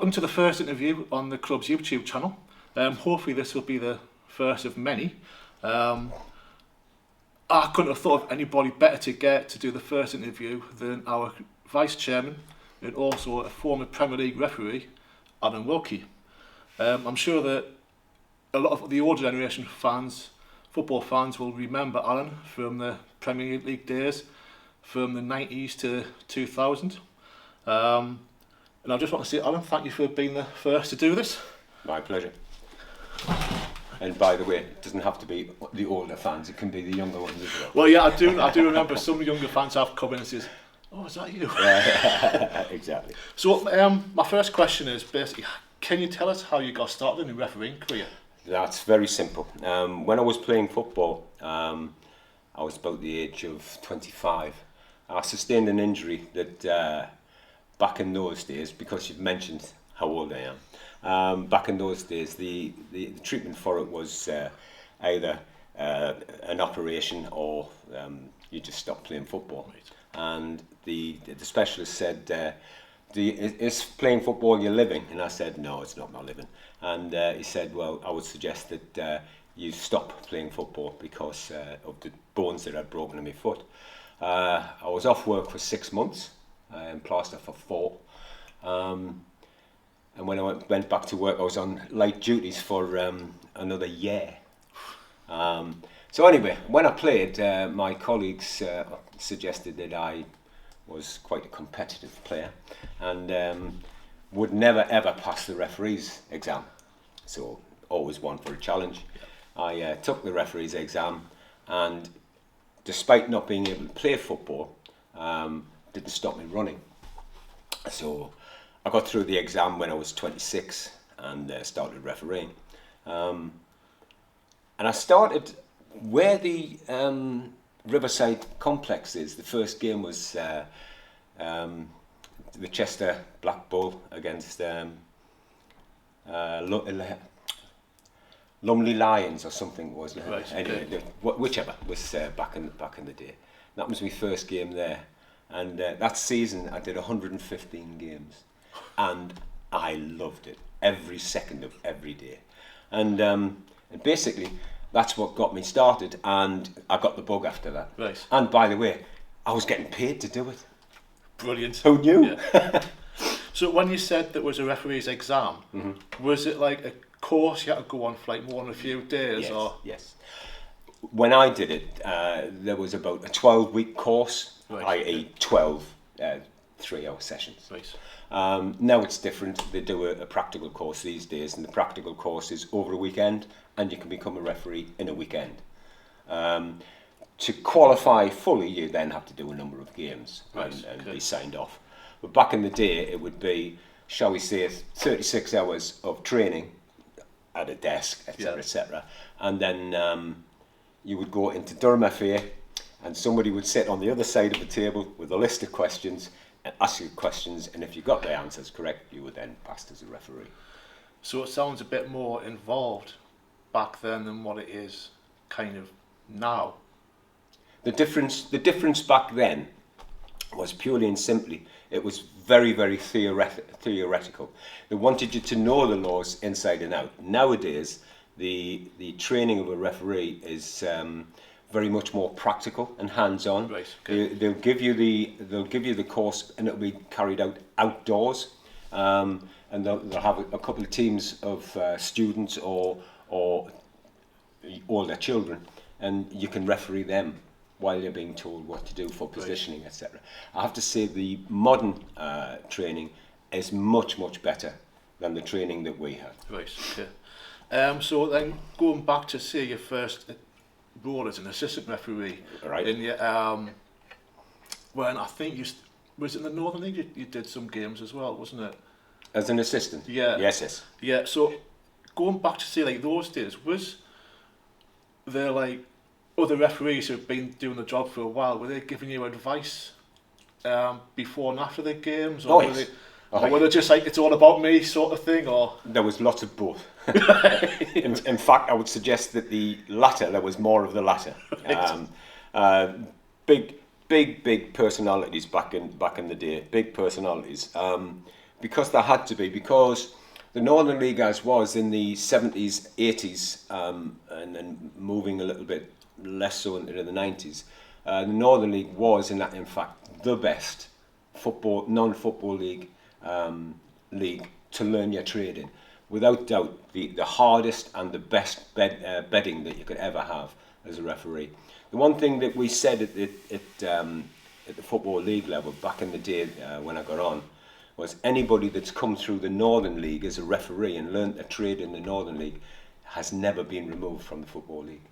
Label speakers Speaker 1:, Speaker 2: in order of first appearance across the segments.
Speaker 1: welcome to the first interview on the club's YouTube channel. Hopefully this will be the first of many. I couldn't have thought of anybody better to get to do the first interview than our Vice Chairman and also a former Premier League referee, Alan Wilkie. I'm sure that a lot of the older generation fans, football fans, will remember Alan from the Premier League days from the 90s to 2000. And I just want to say, Alan, thank you for being the first to do this.
Speaker 2: My pleasure. And by the way, it doesn't have to be the older fans, it can be the younger ones as well.
Speaker 1: Well, yeah, I do remember some younger fans have come in and says, "Oh, is that you?"
Speaker 2: Yeah, exactly.
Speaker 1: So, my first question is basically, can you tell us how you got started in your refereeing career?
Speaker 2: That's very simple. When I was playing football, I was about the age of 25. I sustained an injury that back in those days, because you've mentioned how old I am, back in those days the treatment for it was either an operation or you just stopped playing football.
Speaker 1: Right.
Speaker 2: And the specialist said, is playing football your living? And I said, no, it's not my living. And he said, well, I would suggest that you stop playing football because of the bones that I'd broken in my foot. I was off work for 6 months, and plaster for 4. And when I went back to work, I was on light duties for another year. So anyway, when I played, my colleagues suggested that I was quite a competitive player and would never ever pass the referee's exam. So always one for a challenge. I took the referee's exam, and despite not being able to play football, didn't stop me running. So I got through the exam when I was 26 and started refereeing. And I started where the Riverside complex is. The first game was the Chester Black Bull against Lumley Lions or something, wasn't it?
Speaker 1: Right,
Speaker 2: anyway,
Speaker 1: okay.
Speaker 2: Whichever was back in the day. That was my first game there, and that season I did 115 games, and I loved it every second of every day, and basically that's what got me started, and I got the bug after that.
Speaker 1: Right.
Speaker 2: And by the way, I was getting paid to do it.
Speaker 1: Brilliant.
Speaker 2: Who knew?
Speaker 1: Yeah. So when you said there was a referee's exam, was it like a course you had to go on for like more than a few days?
Speaker 2: Yes,
Speaker 1: or?
Speaker 2: yes. When I did it, there was about a 12-week course,
Speaker 1: Right,
Speaker 2: i.e. 12 3-hour sessions.
Speaker 1: Right.
Speaker 2: Now it's different. They do a practical course these days, and the practical course is over a weekend, and you can become a referee in a weekend. To qualify fully, you then have to do a number of games and be signed off. But back in the day, it would be, shall we say, 36 hours of training at a desk, etc., etc., and then you would go into Durham FA, and somebody would sit on the other side of the table with a list of questions and ask you questions, and if you got the answers correct, you were then passed as a referee.
Speaker 1: So it sounds a bit more involved back then than what it is kind of now.
Speaker 2: The difference back then was purely and simply, it was very, very theoretical. They wanted you to know the laws inside and out. Nowadays, the training of a referee is very much more practical and hands-on.
Speaker 1: Right, okay.
Speaker 2: They'll give you the course, and it'll be carried out outdoors, and they'll have a couple of teams of students or older children, and you can referee them while you're being told what to do for positioning, right, etc. I have to say the modern training is much, much better than the training that we had.
Speaker 1: Right, okay. So then going back to say your first role as an assistant referee,
Speaker 2: right,
Speaker 1: in your, when I think was it in the Northern League you did some games as well, wasn't it?
Speaker 2: As an assistant?
Speaker 1: Yeah.
Speaker 2: Yes.
Speaker 1: Yeah, so going back to say like those days, was there like other referees who've been doing the job for a while, were they giving you advice before and after the games? Or
Speaker 2: yes.
Speaker 1: were they just like, it's all about me sort of thing? Or
Speaker 2: there was lots of both. in fact, I would suggest that there was more of the latter.
Speaker 1: Right.
Speaker 2: Big personalities back in the day, big personalities. because there had to be, because the Northern League as was in the 70s, 80s, and then moving a little bit less so into the 90s, the Northern League was, in fact, the best non-football league to learn your trade in. Without doubt, the hardest and the best bedding that you could ever have as a referee. The one thing that we said at the Football League level back in the day when I got on was anybody that's come through the Northern League as a referee and learned a trade in the Northern League has never been removed from the Football League.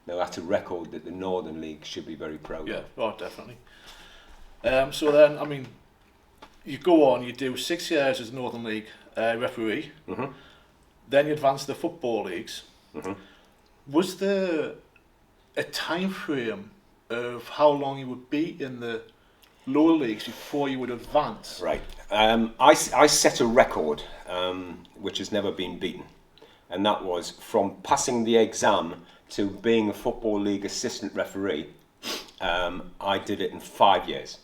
Speaker 2: Now that's a record that the Northern League should be very proud of.
Speaker 1: Yeah, oh, definitely. So then, I mean, you go on, you do 6 years as Northern League referee, then you advance to the Football Leagues. Was there a time frame of how long you would be in the lower leagues before you would advance?
Speaker 2: Right. I set a record which has never been beaten, and that was from passing the exam to being a Football League assistant referee. I did it in 5 years.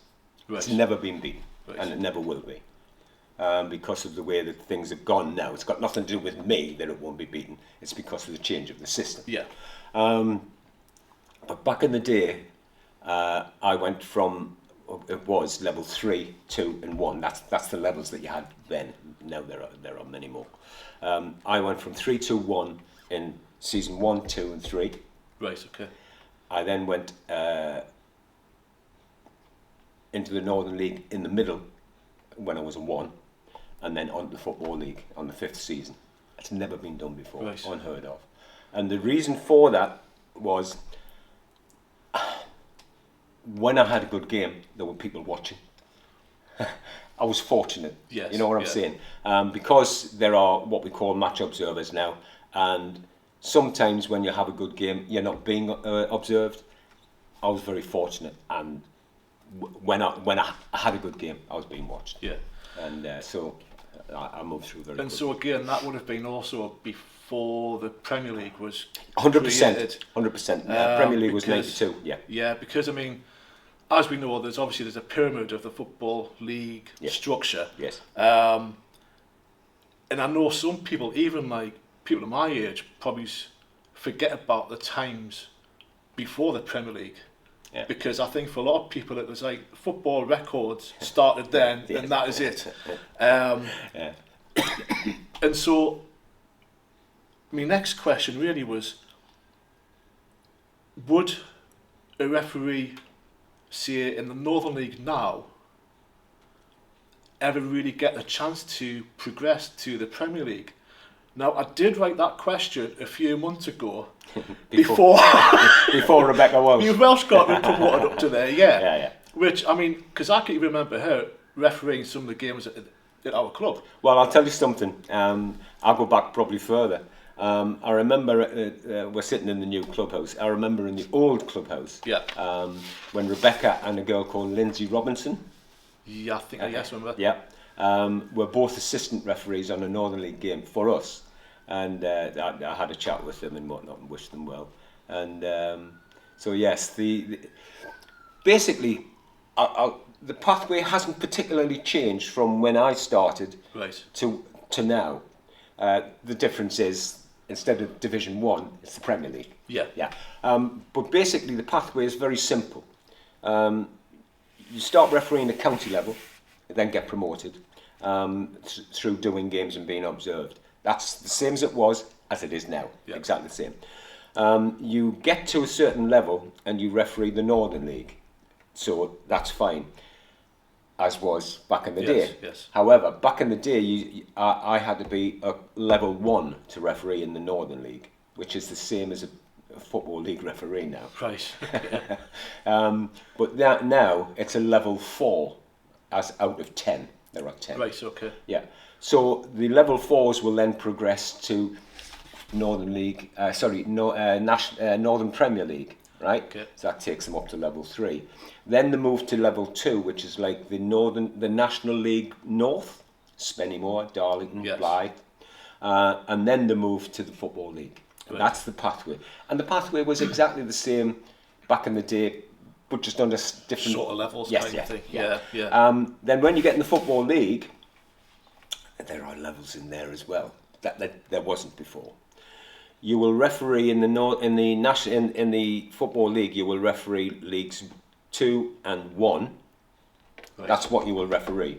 Speaker 2: Right. It's never been beaten, and it never will be, because of the way that things have gone now. It's got nothing to do with me that it won't be beaten. It's because of the change of the system.
Speaker 1: Yeah.
Speaker 2: But back in the day, I went from, it was level 3, 2 and 1. That's the levels that you had then. Now there are many more. I went from 3, 2, 1 in season 1, 2 and 3.
Speaker 1: Right, okay.
Speaker 2: I then went into the Northern League in the middle when I was a 1, and then on the Football League on the 5th season. It's never been done before, right. Unheard of. And the reason for that was when I had a good game, there were people watching. I was fortunate,
Speaker 1: yes,
Speaker 2: you know what I'm saying? Because there are what we call match observers now, and sometimes when you have a good game, you're not being observed. I was very fortunate, and when I had a good game, I was being watched.
Speaker 1: Yeah.
Speaker 2: And so I moved through very good.
Speaker 1: And so again, that would have been also before the Premier League was
Speaker 2: 100%. 100%. Premier League was 92. Yeah.
Speaker 1: Yeah, because I mean, as we know, there's a pyramid of the Football League structure.
Speaker 2: Yes.
Speaker 1: And I know some people, even like people of my age, probably forget about the times before the Premier League. Yeah. Because I think for a lot of people it was like football records started then and that is it. And so my next question really was, would a referee, say in the Northern League now, ever really get the chance to progress to the Premier League? Now, I did write that question a few months ago before
Speaker 2: Rebecca Welsh.
Speaker 1: Because Welsh got me promoted up to there,
Speaker 2: yeah.
Speaker 1: Which, I mean, because I can remember her refereeing some of the games at our club.
Speaker 2: Well, I'll tell you something. I'll go back probably further. I remember we're sitting in the new clubhouse. I remember in the old clubhouse when Rebecca and a girl called Lindsay Robinson.
Speaker 1: Yeah, I think I remember.
Speaker 2: Yeah. Were both assistant referees on a Northern League game for us, and I had a chat with them and whatnot and wished them well. And so yes, basically the pathway hasn't particularly changed from when I started to now. The difference is instead of Division 1, it's the Premier League. Yeah. But basically the pathway is very simple. You start refereeing at county level, then get promoted through doing games and being observed. That's the same as it is now, exactly the same. You get to a certain level and you referee the Northern League, so that's fine, as was back in the day.
Speaker 1: Yes.
Speaker 2: However, back in the day, I had to be a level 1 to referee in the Northern League, which is the same as a Football League referee now.
Speaker 1: Right.
Speaker 2: But that now it's a level 4 as out of 10. There are 10.
Speaker 1: Right, okay.
Speaker 2: Yeah. So the level 4s will then progress to Northern League, Northern Premier League, right?
Speaker 1: Okay. So
Speaker 2: that takes them up to level 3. Then they move to level 2, which is like the National League North, Spennymoor, Darlington, Blythe, and then they move to the Football League. Right. That's the pathway, and the pathway was exactly the same back in the day, but just under different
Speaker 1: sort of levels.
Speaker 2: Yes,
Speaker 1: kind of thing.
Speaker 2: Yeah. Then when you get in the Football League, there are levels in there as well that there wasn't before. You will referee in the Football League. You will referee Leagues 2 and 1. Right. That's what you will referee.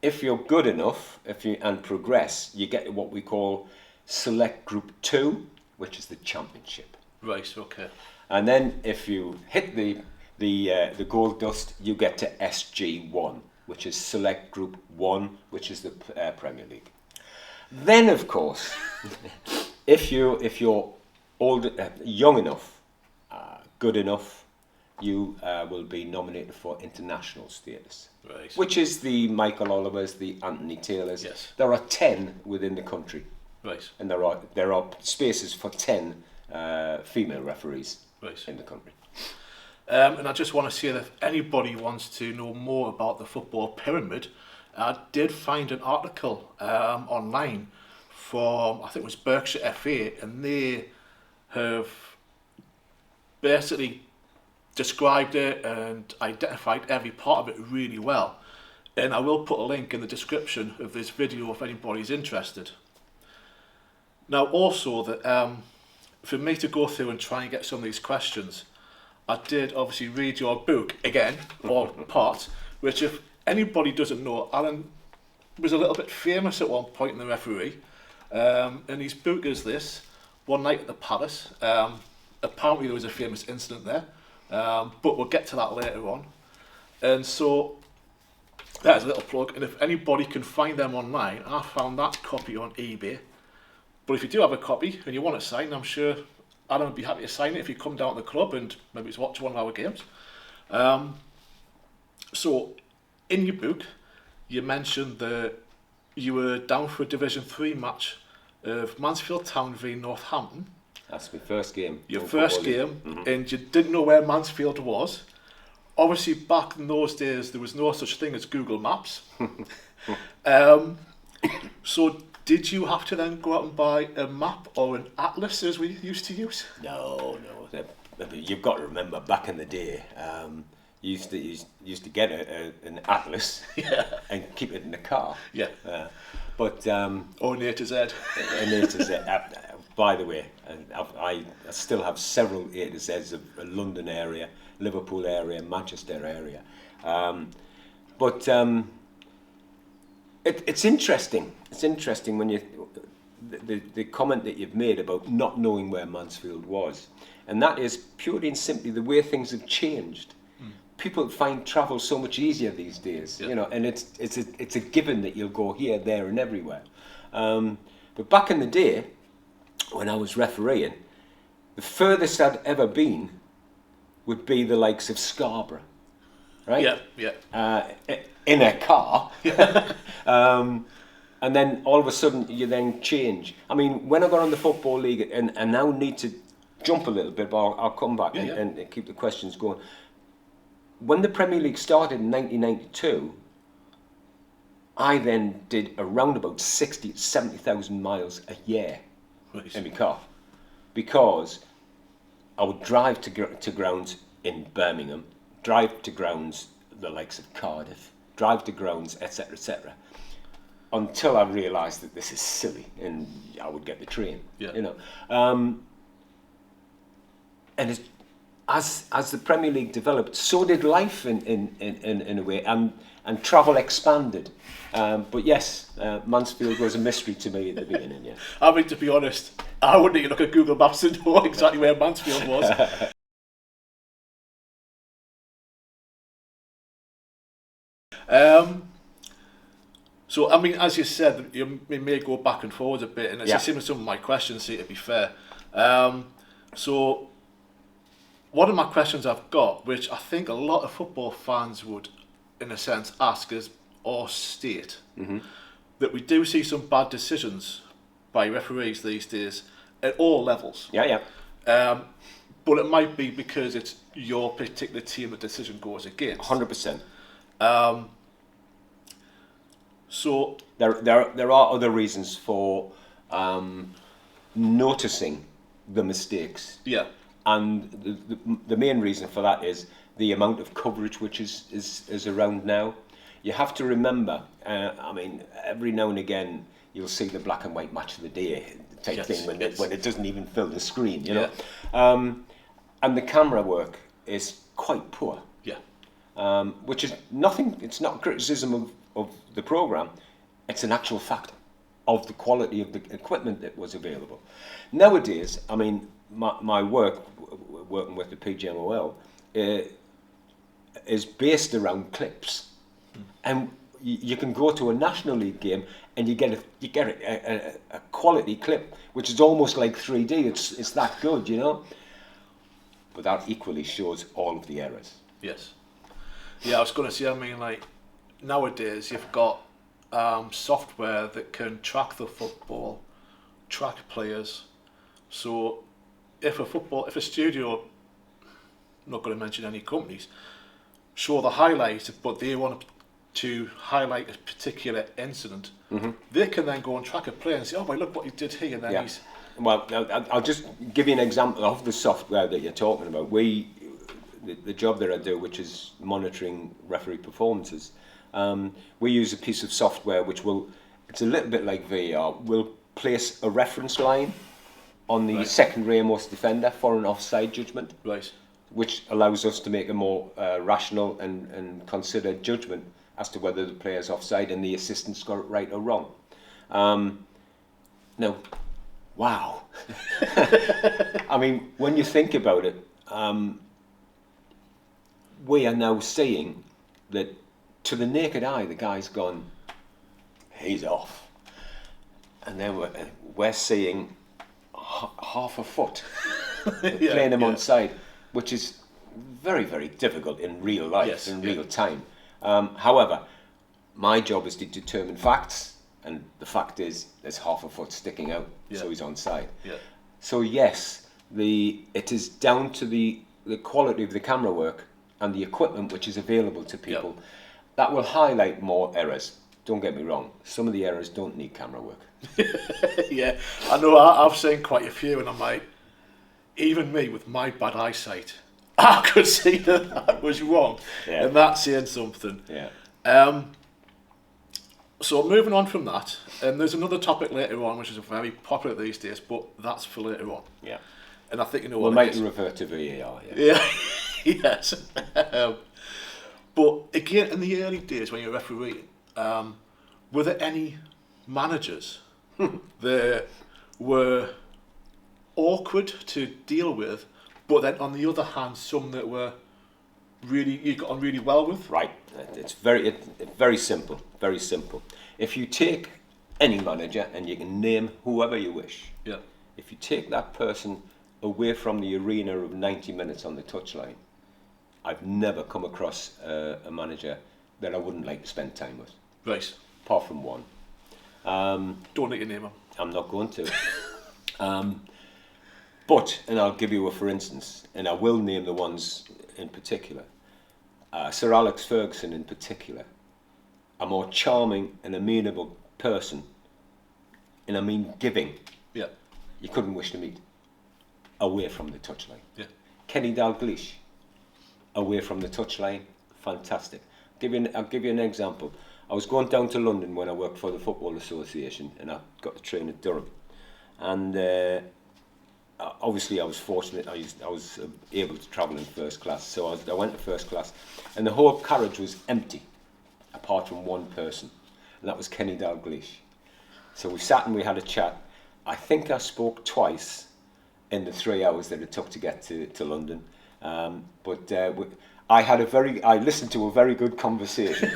Speaker 2: If you're good enough, and progress, you get what we call Select Group 2, which is the Championship.
Speaker 1: Right. Okay.
Speaker 2: And then if you hit the gold dust, you get to SG1, which is Select Group 1, which is the Premier League. Then, of course, if you're young enough, good enough, you will be nominated for international status,
Speaker 1: right.
Speaker 2: Which is the Michael Olivers, the Anthony Taylors.
Speaker 1: Yes.
Speaker 2: There are 10 within the country,
Speaker 1: right,
Speaker 2: and there are spaces for 10 female referees,
Speaker 1: right,
Speaker 2: in the country.
Speaker 1: And I just want to say that if anybody wants to know more about the football pyramid, I did find an article online from, I think it was Berkshire FA, and they have basically described it and identified every part of it really well. And I will put a link in the description of this video if anybody's interested. Now also, that for me to go through and try and get some of these questions, I did obviously read your book again, or part, which if anybody doesn't know, Alan was a little bit famous at one point in the referee. And his book is this, One Night at the Palace. Apparently there was a famous incident there, but we'll get to that later on. And so, that's a little plug, and if anybody can find them online, I found that copy on eBay. But if you do have a copy and you want it signed, I'm sure Alan would be happy to sign it if you come down to the club and maybe watch one of our games. So, in your book, you mentioned that you were down for a Division 3 match of Mansfield Town v Northampton.
Speaker 2: That's my first game.
Speaker 1: Your first game, and you didn't know where Mansfield was. Obviously, back in those days, there was no such thing as Google Maps. So, did you have to then go out and buy a map or an atlas, as we used to use?
Speaker 2: No. You've got to remember, back in the day, you used to get an atlas and keep it in the car.
Speaker 1: Yeah.
Speaker 2: But
Speaker 1: or an A to Z.
Speaker 2: An A to Z. By the way, I still have several A to Zs of a London area, Liverpool area, Manchester area. But it's interesting. It's interesting when the comment that you've made about not knowing where Mansfield was, and that is purely and simply the way things have changed. People find travel so much easier these days, and it's a given that you'll go here, there, and everywhere. But back in the day, when I was refereeing, the furthest I'd ever been would be the likes of Scarborough, right?
Speaker 1: Yeah.
Speaker 2: In a car. And then all of a sudden you then change. I mean, when I got on the Football League, and I now need to jump a little bit, but I'll come back and keep the questions going. When the Premier League started in 1992, I then did around about 60,000 to 70,000 miles a year in my car, because I would drive to grounds in Birmingham, drive to grounds the likes of Cardiff, drive to grounds, etc., until I realised that this is silly, and I would get the train. And as the Premier League developed, so did life in a way, and travel expanded. But yes, Mansfield was a mystery to me at the beginning. Yeah.
Speaker 1: I mean, to be honest, I wouldn't even look at Google Maps and know exactly where Mansfield was. So, I mean, as you said, you may go back and forward a bit, and it's the same as some of my questions here, to be fair. So, one of my questions I've got, which I think a lot of football fans would, in a sense, ask is, or state, that we do see some bad decisions by referees these days at all levels. But it might be because it's your particular team the decision goes against.
Speaker 2: 100%.
Speaker 1: So
Speaker 2: there are other reasons for noticing the mistakes.
Speaker 1: Yeah.
Speaker 2: And the main reason for that is the amount of coverage which is around now. you have to remember, I mean, every now and again, you'll see the black and white match of the day type thing when it doesn't even fill the screen, you know. And the camera work is quite poor. Yeah. Which is nothing, it's not a criticism of the programme, it's an actual fact of the quality of the equipment that was available. Nowadays, I mean, my work, working with the PGMOL, is based around clips. And you can go to a National League game and you get a quality clip, which is almost like 3D. It's that good, you know. But that equally shows all of the errors.
Speaker 1: Yes. Yeah, I was going to say, I mean, like, nowadays you've got software that can track the football, track players. So if a studio, I'm not going to mention any companies, show the highlights, but they want to highlight a particular incident, they can then go and track a player and say, oh, well, look what he did here, and then he's...
Speaker 2: Well, I'll just give you an example of the software that you're talking about. The job that I do, which is monitoring referee performances, we use a piece of software which it's a little bit like VAR, will place a reference line on the second rearmost defender for an offside judgment, which allows us to make a more rational and considered judgment as to whether the player's offside and the assistant's got it right or wrong. Now, wow. I mean, when you think about it, we are now seeing that to the naked eye, the guy's gone, he's off. And then we're seeing half a foot playing him on side, which is very, very difficult in real life, in real time. However, my job is to determine facts, and the fact is there's half a foot sticking out, so he's on side. So yes, it is down to the quality of the camera work and the equipment which is available to people that will highlight more errors. Don't get me wrong, some of the errors don't need camera work.
Speaker 1: Yeah, I know, I've seen quite a few, and I'm like, even me with my bad eyesight, I could see that was wrong, and that's saying something. So moving on from that, and there's another topic later on which is very popular these days, but that's for later on.
Speaker 2: Yeah.
Speaker 1: And I think you know what
Speaker 2: we'll make you revert to VAR.
Speaker 1: Yes. But again, in the early days when you're refereeing, were there any managers that were awkward to deal with, but then on the other hand, some that were you got on really well with?
Speaker 2: Right. It's very simple. Very simple. If you take any manager and you can name whoever you wish, if you take that person away from the arena of 90 minutes on the touchline, I've never come across a manager that I wouldn't like to spend time with.
Speaker 1: Right.
Speaker 2: Apart from one.
Speaker 1: Don't need to name him.
Speaker 2: I'm not going to. But, and I'll give you a for instance, and I will name the ones in particular. Sir Alex Ferguson in particular, a more charming and amenable person, and I mean giving.
Speaker 1: Yeah.
Speaker 2: You couldn't wish to meet. Away from the touchline.
Speaker 1: Yeah.
Speaker 2: Kenny Dalglish, away from the touchline, fantastic. I'll give you an example. I was going down to London when I worked for the Football Association, and I got to train at Durham. And obviously I was fortunate, I was able to travel in first class, so I went to first class, and the whole carriage was empty, apart from one person, and that was Kenny Dalglish. So we sat and we had a chat. I think I spoke twice in the 3 hours that it took to get to London, but I listened to a very good conversation.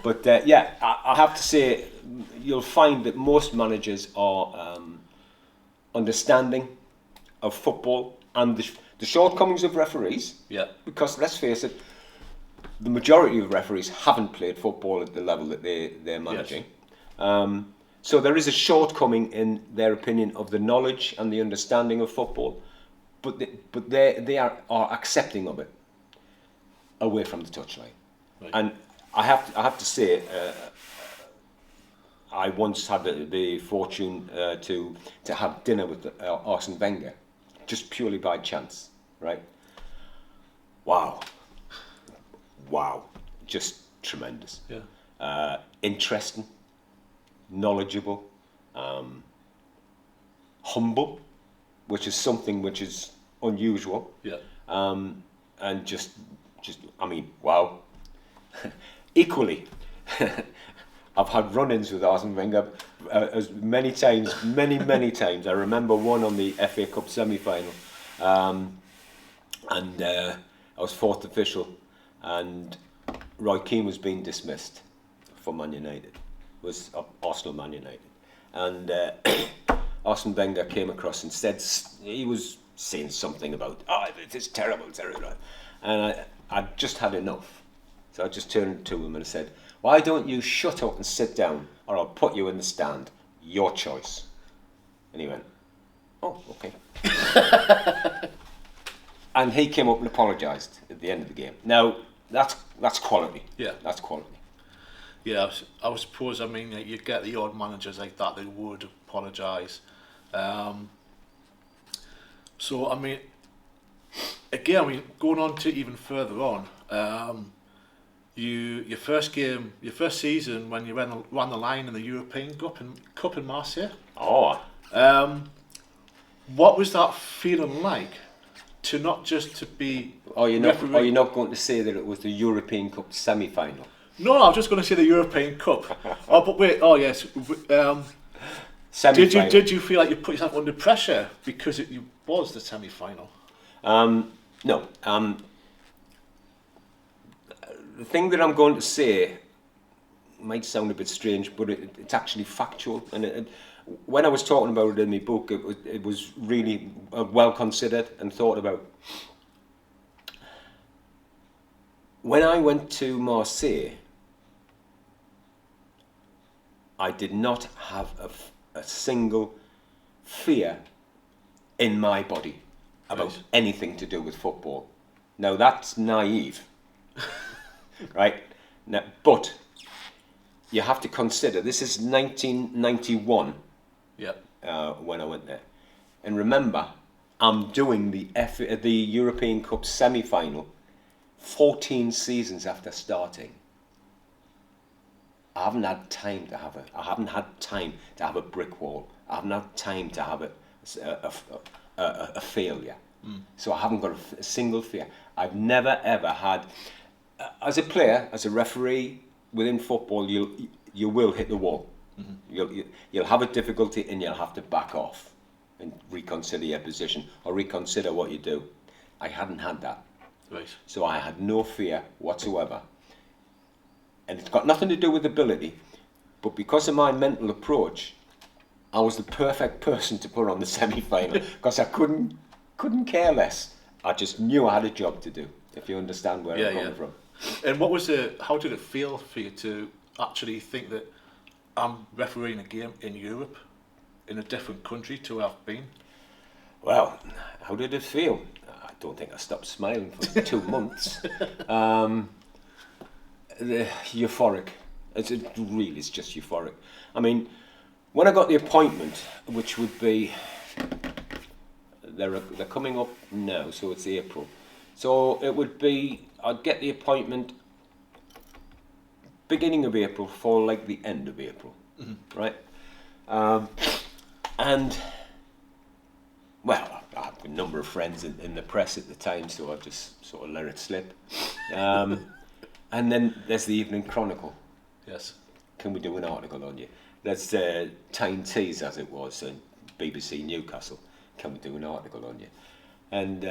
Speaker 2: But I have to say, you'll find that most managers are understanding of football and the shortcomings of referees.
Speaker 1: Yeah.
Speaker 2: Because let's face it, the majority of referees haven't played football at the level that they're managing. Yes. So there is a shortcoming in their opinion of the knowledge and the understanding of football, but they are accepting of it away from the touchline. Right. And I have to say, I once had the fortune to have dinner with Arsene Wenger, just purely by chance, right? Wow, just tremendous.
Speaker 1: Yeah.
Speaker 2: Interesting, knowledgeable, humble, which is something which is unusual.
Speaker 1: Yeah.
Speaker 2: And just, I mean, wow. Equally, I've had run-ins with Arsene Wenger as many times. I remember one on the FA Cup semi-final, and I was fourth official, and Roy Keane was being dismissed for Man United. It was Arsenal Man United, and Arsene Wenger came across and said he was saying something about, oh, it is terrible, and I just had enough. So I just turned to him and I said, why don't you shut up and sit down, or I'll put you in the stand. Your choice. And he went, oh, okay. And he came up and apologised at the end of the game. Now, that's quality.
Speaker 1: Yeah.
Speaker 2: That's quality.
Speaker 1: Yeah, I suppose, I mean, you get the odd managers like that, they would apologise. So, I mean, again, I mean, going on to even further on, your first season when you ran the line in the European Cup in Marseille.
Speaker 2: Oh.
Speaker 1: What was that feeling like to not just to be?
Speaker 2: You're not going to say that it was the European Cup semi-final?
Speaker 1: No, I was just going to say the European Cup. Oh, but wait. Oh, yes.
Speaker 2: Semi-final.
Speaker 1: Did you feel like you put yourself under pressure because it was the semi-final?
Speaker 2: No. The thing that I'm going to say might sound a bit strange, but it's actually factual. And when I was talking about it in my book, it was really well considered and thought about. When I went to Marseille, I did not have a single fear in my body about anything to do with football. Now that's naive. Right? Now, but you have to consider, this is 1991 when I went there. And remember, I'm doing the European Cup semi-final 14 seasons after starting. I haven't had time to have a brick wall. I haven't had time to have a failure. So I haven't got a single fear. I've never ever had. As a player, as a referee within football, you will hit the wall. Mm-hmm. You'll have a difficulty and you'll have to back off and reconsider your position or reconsider what you do. I hadn't had that.
Speaker 1: Right.
Speaker 2: So I had no fear whatsoever. And it's got nothing to do with ability, but because of my mental approach, I was the perfect person to put on the semi-final because I couldn't care less. I just knew I had a job to do, if you understand where I'm coming from.
Speaker 1: And how did it feel for you to actually think that I'm refereeing a game in Europe, in a different country to where I've been?
Speaker 2: Well, how did it feel? I don't think I stopped smiling for 2 months. Euphoric. It's just euphoric. I mean, when I got the appointment, which would be, they're coming up now, so it's April. So it would be, I'd get the appointment beginning of April for like the end of April, right? And, well, I have a number of friends in the press at the time, so I just sort of let it slip. And then there's the Evening Chronicle.
Speaker 1: Yes. Can
Speaker 2: we do an article on you? There's Tyne Tees, as it was, in BBC Newcastle. Can we do an article on you? And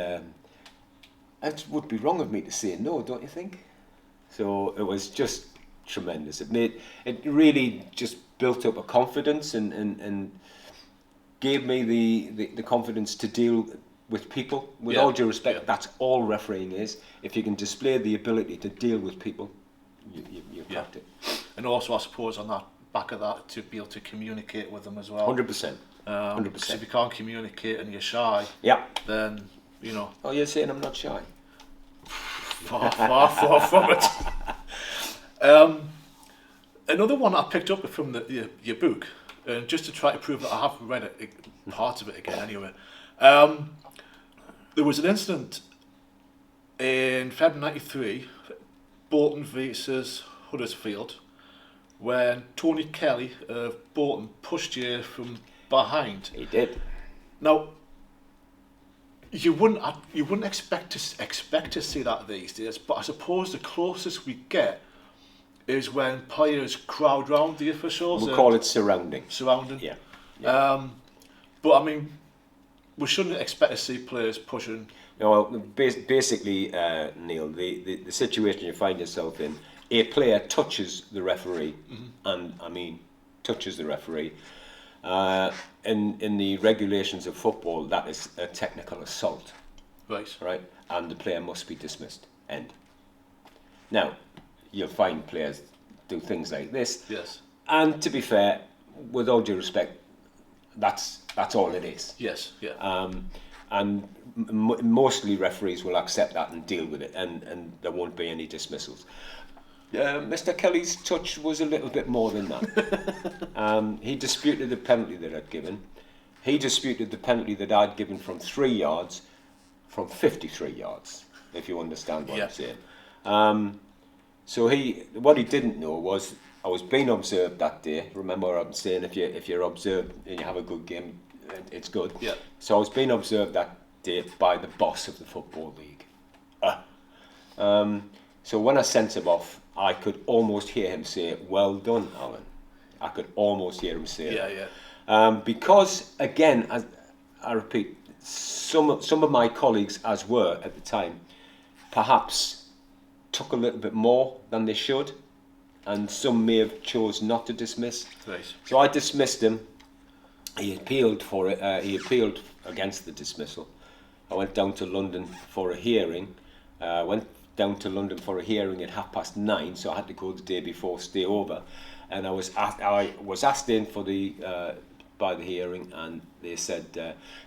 Speaker 2: it would be wrong of me to say no, don't you think? So it was just tremendous. It really just built up a confidence and gave me the confidence to deal with people. With all due respect, that's all refereeing is. If you can display the ability to deal with people, you've got it.
Speaker 1: And also, I suppose, on that back of that, to be able to communicate with them as well.
Speaker 2: 100%. 100%.
Speaker 1: Because if you can't communicate and you're shy, then, you know.
Speaker 2: Oh, you're saying I'm not shy?
Speaker 1: Far from it. Another one I picked up from your book, and just to try to prove that I have read part of it again anyway. There was an incident in Feb '93, Bolton versus Huddersfield when Tony Kelly of Bolton pushed you from behind.
Speaker 2: He did.
Speaker 1: Now, you wouldn't expect to see that these days, but I suppose the closest we get is when players crowd round the officials.
Speaker 2: We'll call it surrounding.
Speaker 1: Surrounding.
Speaker 2: Yeah.
Speaker 1: But I mean, we shouldn't expect to see players pushing.
Speaker 2: Well, basically, Neil, the situation you find yourself in, a player touches the referee, and I mean touches the referee. In the regulations of football, that is a technical assault.
Speaker 1: Right.
Speaker 2: And the player must be dismissed. End. Now, you'll find players do things like this.
Speaker 1: Yes.
Speaker 2: And to be fair, with all due respect, that's all it is.
Speaker 1: Yes. Yeah.
Speaker 2: And mostly referees will accept that and deal with it, and there won't be any dismissals. Mr. Kelly's touch was a little bit more than that. He disputed the penalty that I'd given. He disputed the penalty that I'd given from 3 yards, from 53 yards, if you understand what I'm saying. So what he didn't know was I was being observed that day. Remember, I'm saying if you're observed and you have a good game, it's good.
Speaker 1: Yeah.
Speaker 2: So I was being observed that day by the boss of the Football League. So when I sent him off, I could almost hear him say, "Well done, Alan." I could almost hear him say that.
Speaker 1: Yeah.
Speaker 2: Because, again, as I repeat, some of my colleagues, as were at the time, perhaps took a little bit more than they should, and some may have chose not to dismiss.
Speaker 1: Right.
Speaker 2: So I dismissed him. He appealed for it. He appealed against the dismissal. I went down to London for a hearing. Went down to London for a hearing at 9:30, so I had to go the day before, stay over, and I was asked in for by the hearing, and they said,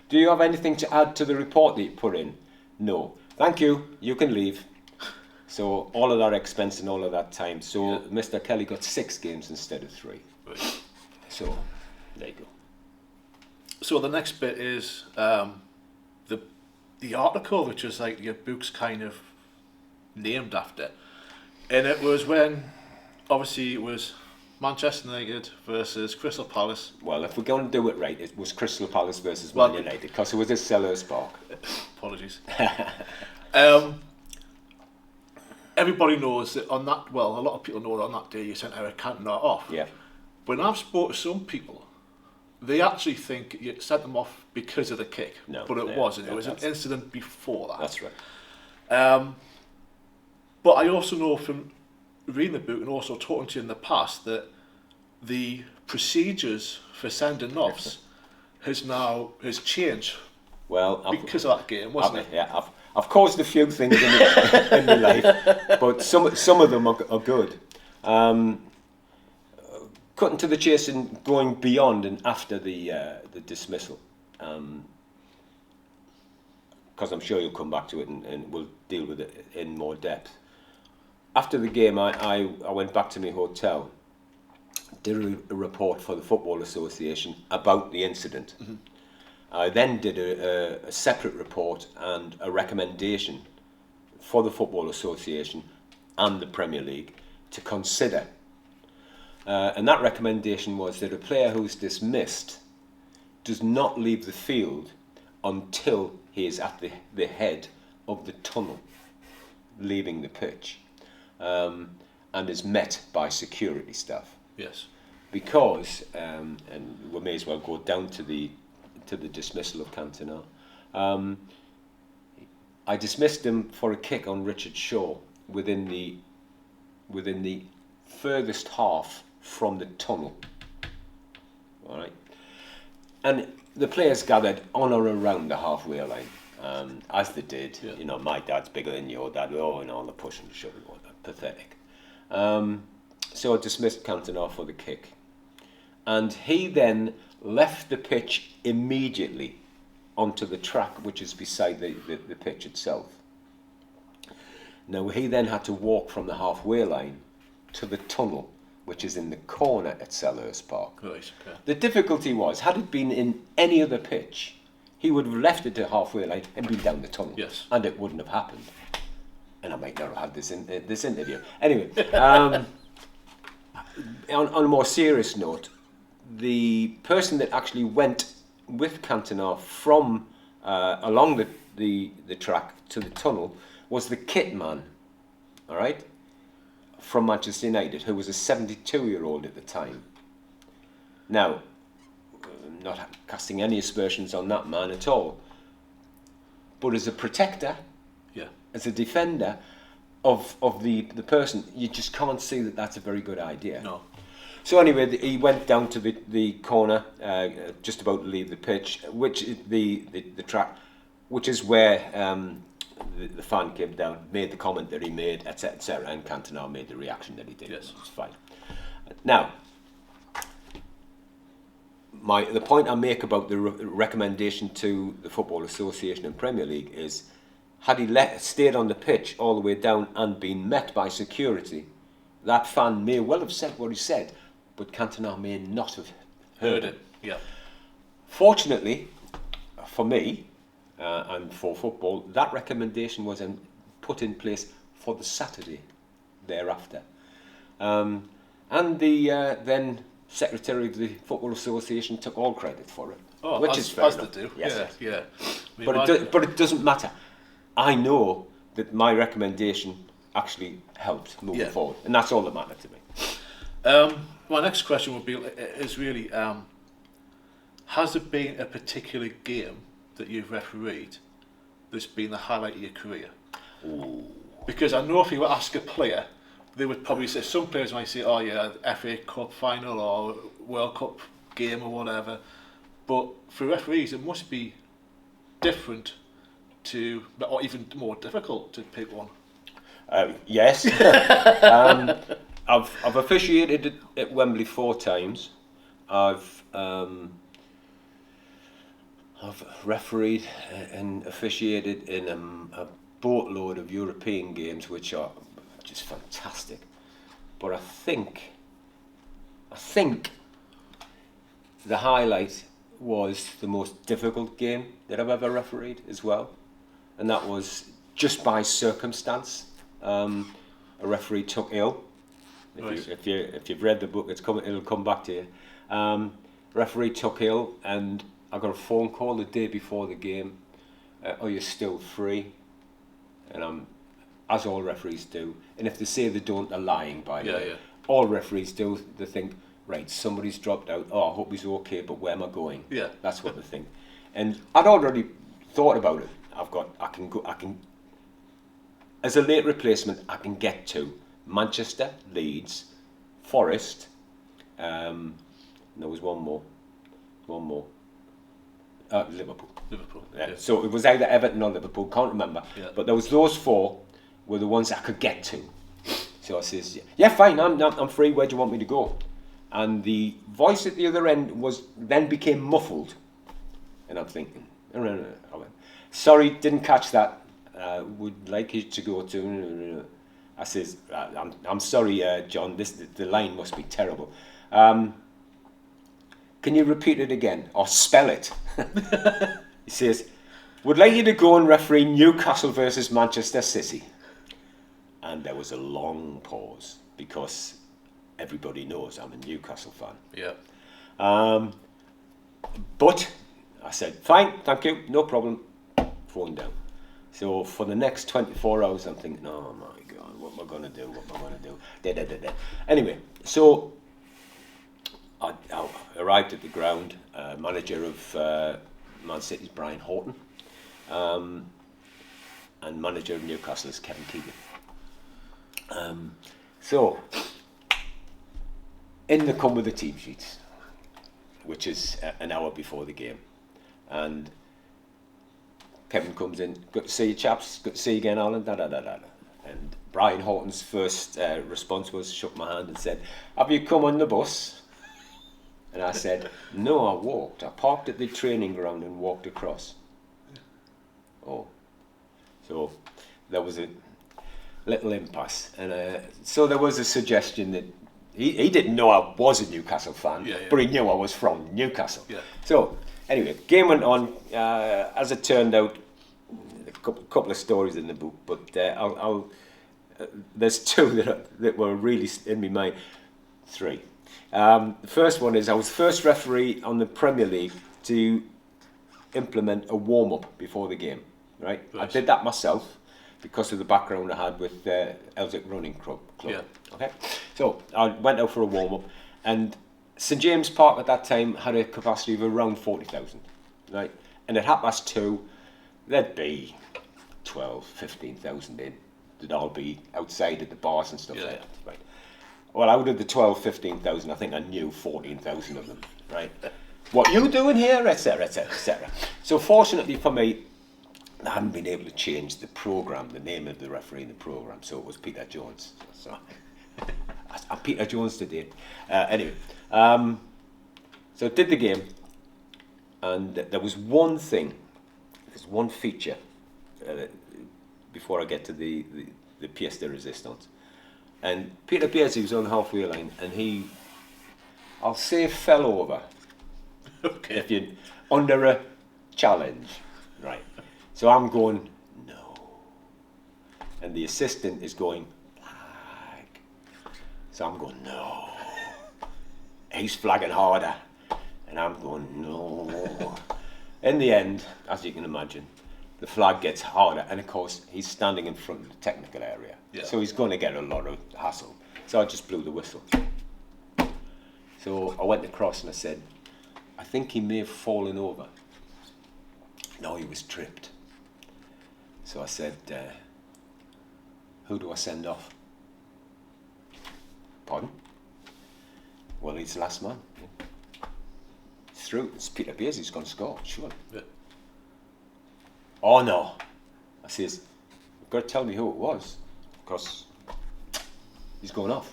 Speaker 2: "Do you have anything to add to the report that you put in?" "No." "Thank you. You can leave." So all of that expense and all of that time. So Mr. Kelly got 6 games instead of 3.
Speaker 1: Right.
Speaker 2: So there you go.
Speaker 1: So the next bit is the article, which is like your book's kind of named after, and it was when obviously it was Manchester United versus Crystal Palace.
Speaker 2: Well, if we're going to do it right, it was Crystal Palace versus Man United, because it was at Selhurst Park.
Speaker 1: Apologies. Everybody knows that on that. Well, a lot of people know that on that day you sent Eric Cantona off.
Speaker 2: Yeah.
Speaker 1: When I've spoken to some people, they actually think you sent them off because of the kick.
Speaker 2: No,
Speaker 1: but it wasn't. It was an incident before that.
Speaker 2: That's right.
Speaker 1: But I also know from reading the book and also talking to you in the past that the procedures for sending offs has changed.
Speaker 2: Well,
Speaker 1: because of that game, wasn't it?
Speaker 2: Yeah, I've caused a few things in my life, but some of them are good. Cutting to the chase and going beyond and after the dismissal, because I'm sure you'll come back to it and we'll deal with it in more depth. After the game, I went back to my hotel, did a report for the Football Association about the incident. Mm-hmm. I then did a separate report and a recommendation for the Football Association and the Premier League to consider. And that recommendation was that a player who's dismissed does not leave the field until he is at the head of the tunnel, leaving the pitch, and is met by security staff.
Speaker 1: Yes.
Speaker 2: Because, and we may as well go down to the dismissal of Cantona. I dismissed him for a kick on Richard Shaw within the furthest half from the tunnel. All right, and the players gathered on or around the halfway line, as they did. Yeah. You know, my dad's bigger than your dad. Oh, and all the push and shove and all that. Pathetic. So I dismissed Cantona for the kick, and he then left the pitch immediately onto the track which is beside the pitch itself. Now he then had to walk from the halfway line to the tunnel which is in the corner at Selhurst Park.
Speaker 1: Right, okay.
Speaker 2: The difficulty was, had it been in any other pitch, he would have left it to halfway line and been down the tunnel.
Speaker 1: Yes.
Speaker 2: And it wouldn't have happened. And I might not have had this interview. Anyway, on a more serious note, the person that actually went with Cantona from along the track to the tunnel was the kit man, all right, from Manchester United, who was a 72-year-old at the time. Now, not casting any aspersions on that man at all, but as a protector, as a defender of the person, you just can't see that that's a very good idea.
Speaker 1: No.
Speaker 2: So anyway, he went down to the corner, just about to leave the pitch, which is the track, which is where the fan came down, made the comment that he made, etc., etc., and Cantona made the reaction that he did.
Speaker 1: Yes.
Speaker 2: It's fine. Now, the point I make about the recommendation to the Football Association and Premier League is, had he stayed on the pitch all the way down and been met by security, that fan may well have said what he said, but Cantona may not have heard it.
Speaker 1: Yeah.
Speaker 2: Fortunately, for me and for football, that recommendation was put in place for the Saturday thereafter. And the then Secretary of the Football Association took all credit for it, which is fair
Speaker 1: as
Speaker 2: enough.
Speaker 1: they do.
Speaker 2: Yes.
Speaker 1: Yeah. I mean,
Speaker 2: But it doesn't matter. I know that my recommendation actually helped moving forward, and that's all that mattered to me.
Speaker 1: My next question would be: is really, has there been a particular game that you've refereed that's been the highlight of your career?
Speaker 2: Ooh.
Speaker 1: Because I know if you ask a player, they would probably say, some players might say, oh yeah, FA Cup final or World Cup game or whatever. But for referees, it must be different or even more difficult to pick one.
Speaker 2: Yes. I've officiated at Wembley 4 times. I've refereed and officiated in a boatload of European games, which are just fantastic. But I think the highlight was the most difficult game that I've ever refereed as well, and that was just by circumstance. A referee took ill. If you've read the book, it'll come back to you. Referee took ill, and I got a phone call the day before the game. Are you still free? And as all referees do, and if they say they don't, they're lying. By the way, all referees do. They think, right, somebody's dropped out. Oh, I hope he's okay, but where am I going?
Speaker 1: Yeah,
Speaker 2: that's what they think. And I'd already thought about it. I can. As a late replacement, I can get to Manchester, Leeds, Forest. There was one more. Liverpool. Yeah. So it was either Everton or Liverpool. Can't remember. Yeah. But there was those 4 were the ones I could get to. So I says, yeah, fine. I'm free. Where do you want me to go? And the voice at the other end became muffled, and I'm thinking, no. I went, sorry, didn't catch that. Would like you to go to. I says, I'm sorry, John. The line must be terrible. Can you repeat it again or spell it? He says, would like you to go and referee Newcastle versus Manchester City. And there was a long pause because everybody knows I'm a Newcastle fan.
Speaker 1: Yeah.
Speaker 2: But I said, fine, thank you, no problem. Phone down. So for the next 24 hours, I'm thinking, oh my God, what am I going to do? Anyway, so I arrived at the ground. Manager of Man City's Brian Horton, and manager of Newcastle is Kevin Keegan. So in they come with the team sheets, which is an hour before the game, and Kevin comes in. Good to see you, chaps. Good to see you again, Alan. And Brian Horton's first response was, shook my hand and said, "Have you come on the bus?" And I said, "No, I walked. I parked at the training ground and walked across." Oh, so there was a little impasse, and so there was a suggestion that he didn't know I was a Newcastle fan, but he knew I was from Newcastle. Yeah. So anyway, game went on. As it turned out, a couple of stories in the book, but there's 2 that were really in my mind. 3. The first one is I was the first referee on the Premier League to implement a warm-up before the game. Right? I did that myself because of the background I had with Elsick Running Club.
Speaker 1: Yeah.
Speaker 2: Okay. So I went out for a warm-up, and St James Park at that time had a capacity of around 40,000. Right? And at 2:30, there'd be 12, 15,000 in. They'd all be outside at the bars and stuff like that. Right. Well, out of the 12, 15,000, I think I knew 14,000 of them. Right. What you doing here, etc., etc., etc. So fortunately for me, I hadn't been able to change the programme, the name of the referee in the programme, so it was Peter Jones. So I'm Peter Jones today. Anyway, so I did the game, and there was one thing, there's one feature before I get to the pièce de résistance. And Peter Beardsley was on the halfway line, and he, I'll say, fell over.
Speaker 1: Okay.
Speaker 2: If you under a challenge, right? So I'm going no, and the assistant is going flag. So I'm going no. He's flagging harder, and I'm going no. In the end, as you can imagine, the flag gets harder, and of course he's standing in front of the technical area, so he's going to get a lot of hassle. So I just blew the whistle. So I went across and I said, I think he may have fallen over. No, he was tripped. So I said, who do I send off? Pardon? Well, he's the last man. Yeah. It's through. It's Peter Beardsley's going to score, sure.
Speaker 1: Yeah.
Speaker 2: Oh no. I says, you've got to tell me who it was, because he's going off.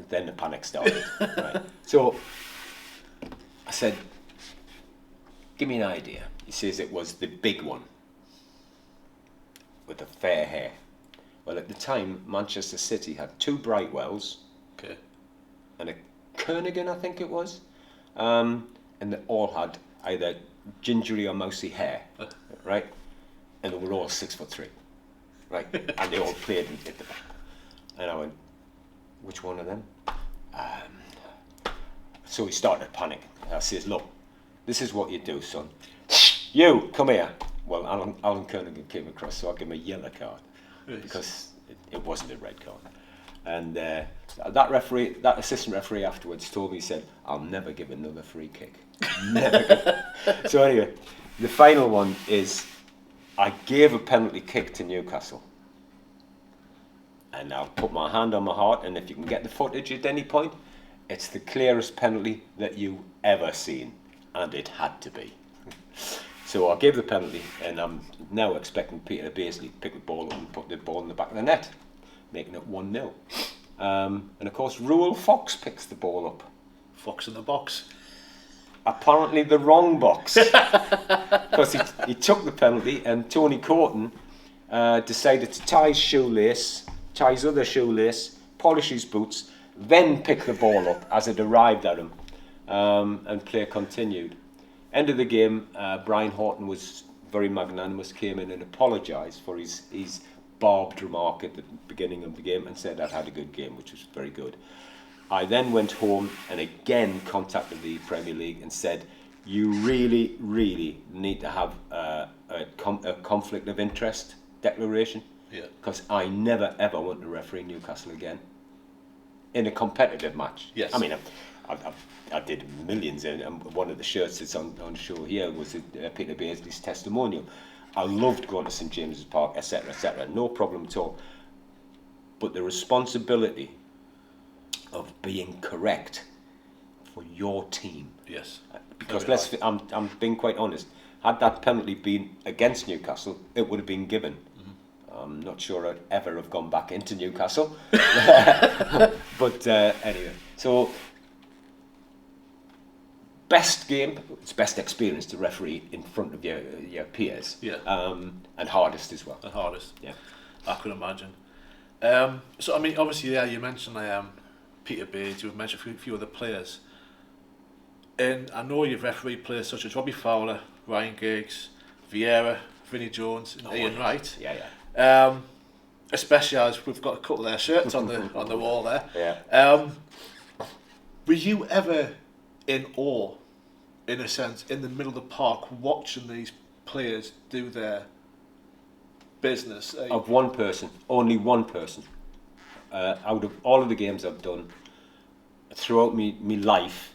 Speaker 2: Then the panic started. Right. So I said, give me an idea. He says it was the big one with the fair hair. Well, at the time, Manchester City had 2 Brightwells, and a Kernigan, I think it was, and they all had either gingery or mousy hair, right? And they were all 6'3", right? And they all played at the back. And I went, which one of them? So he started panicking. I says, look, this is what you do, son. You, come here. Well, Alan Kernigan came across, so I gave him a yellow card because it wasn't a red card. And that assistant referee afterwards told me, he said, I'll never give another free kick. Never give. So anyway, the final one is, I gave a penalty kick to Newcastle. And I'll put my hand on my heart, and if you can get the footage at any point, it's the clearest penalty that you've ever seen. And it had to be. So I gave the penalty, and I'm now expecting Peter Beardsley to pick the ball up and put the ball in the back of the net, making it 1-0. And of course, Ruel Fox picks the ball up.
Speaker 1: Fox in the box.
Speaker 2: Apparently the wrong box. Because he took the penalty, and Tony Corton decided to tie his other shoelace, polish his boots, then pick the ball up as it arrived at him, and play continued. End of the game, Brian Horton was very magnanimous, came in and apologised for his barbed remark at the beginning of the game and said I'd had a good game, which was very good. I then went home and again contacted the Premier League and said, you really, really need to have a conflict of interest declaration, because I never ever want to referee Newcastle again in a competitive match.
Speaker 1: Yes.
Speaker 2: I mean, I did millions, and one of the shirts that's on show here was Peter Beardsley's testimonial. I loved going to St James's Park, etc., etc. No problem at all. But the responsibility of being correct for your team.
Speaker 1: Yes.
Speaker 2: Because I'm being quite honest. Had that penalty been against Newcastle, it would have been given. Mm-hmm. I'm not sure I'd ever have gone back into Newcastle. But anyway, so best game, it's best experience to referee in front of your peers.
Speaker 1: Yeah.
Speaker 2: And hardest as well.
Speaker 1: The hardest.
Speaker 2: Yeah.
Speaker 1: I could imagine. So I mean, obviously, you mentioned Peter Beard, you've mentioned a few other players. And I know you've refereed players such as Robbie Fowler, Ryan Giggs, Vieira, Vinnie Jones, and Ian Wright.
Speaker 2: Yeah.
Speaker 1: especially as we've got a couple of their shirts on the wall there.
Speaker 2: Yeah.
Speaker 1: Were you ever in awe, in a sense, in the middle of the park, watching these players do their business?
Speaker 2: Of one person, only one person. Out of all of the games I've done throughout me life,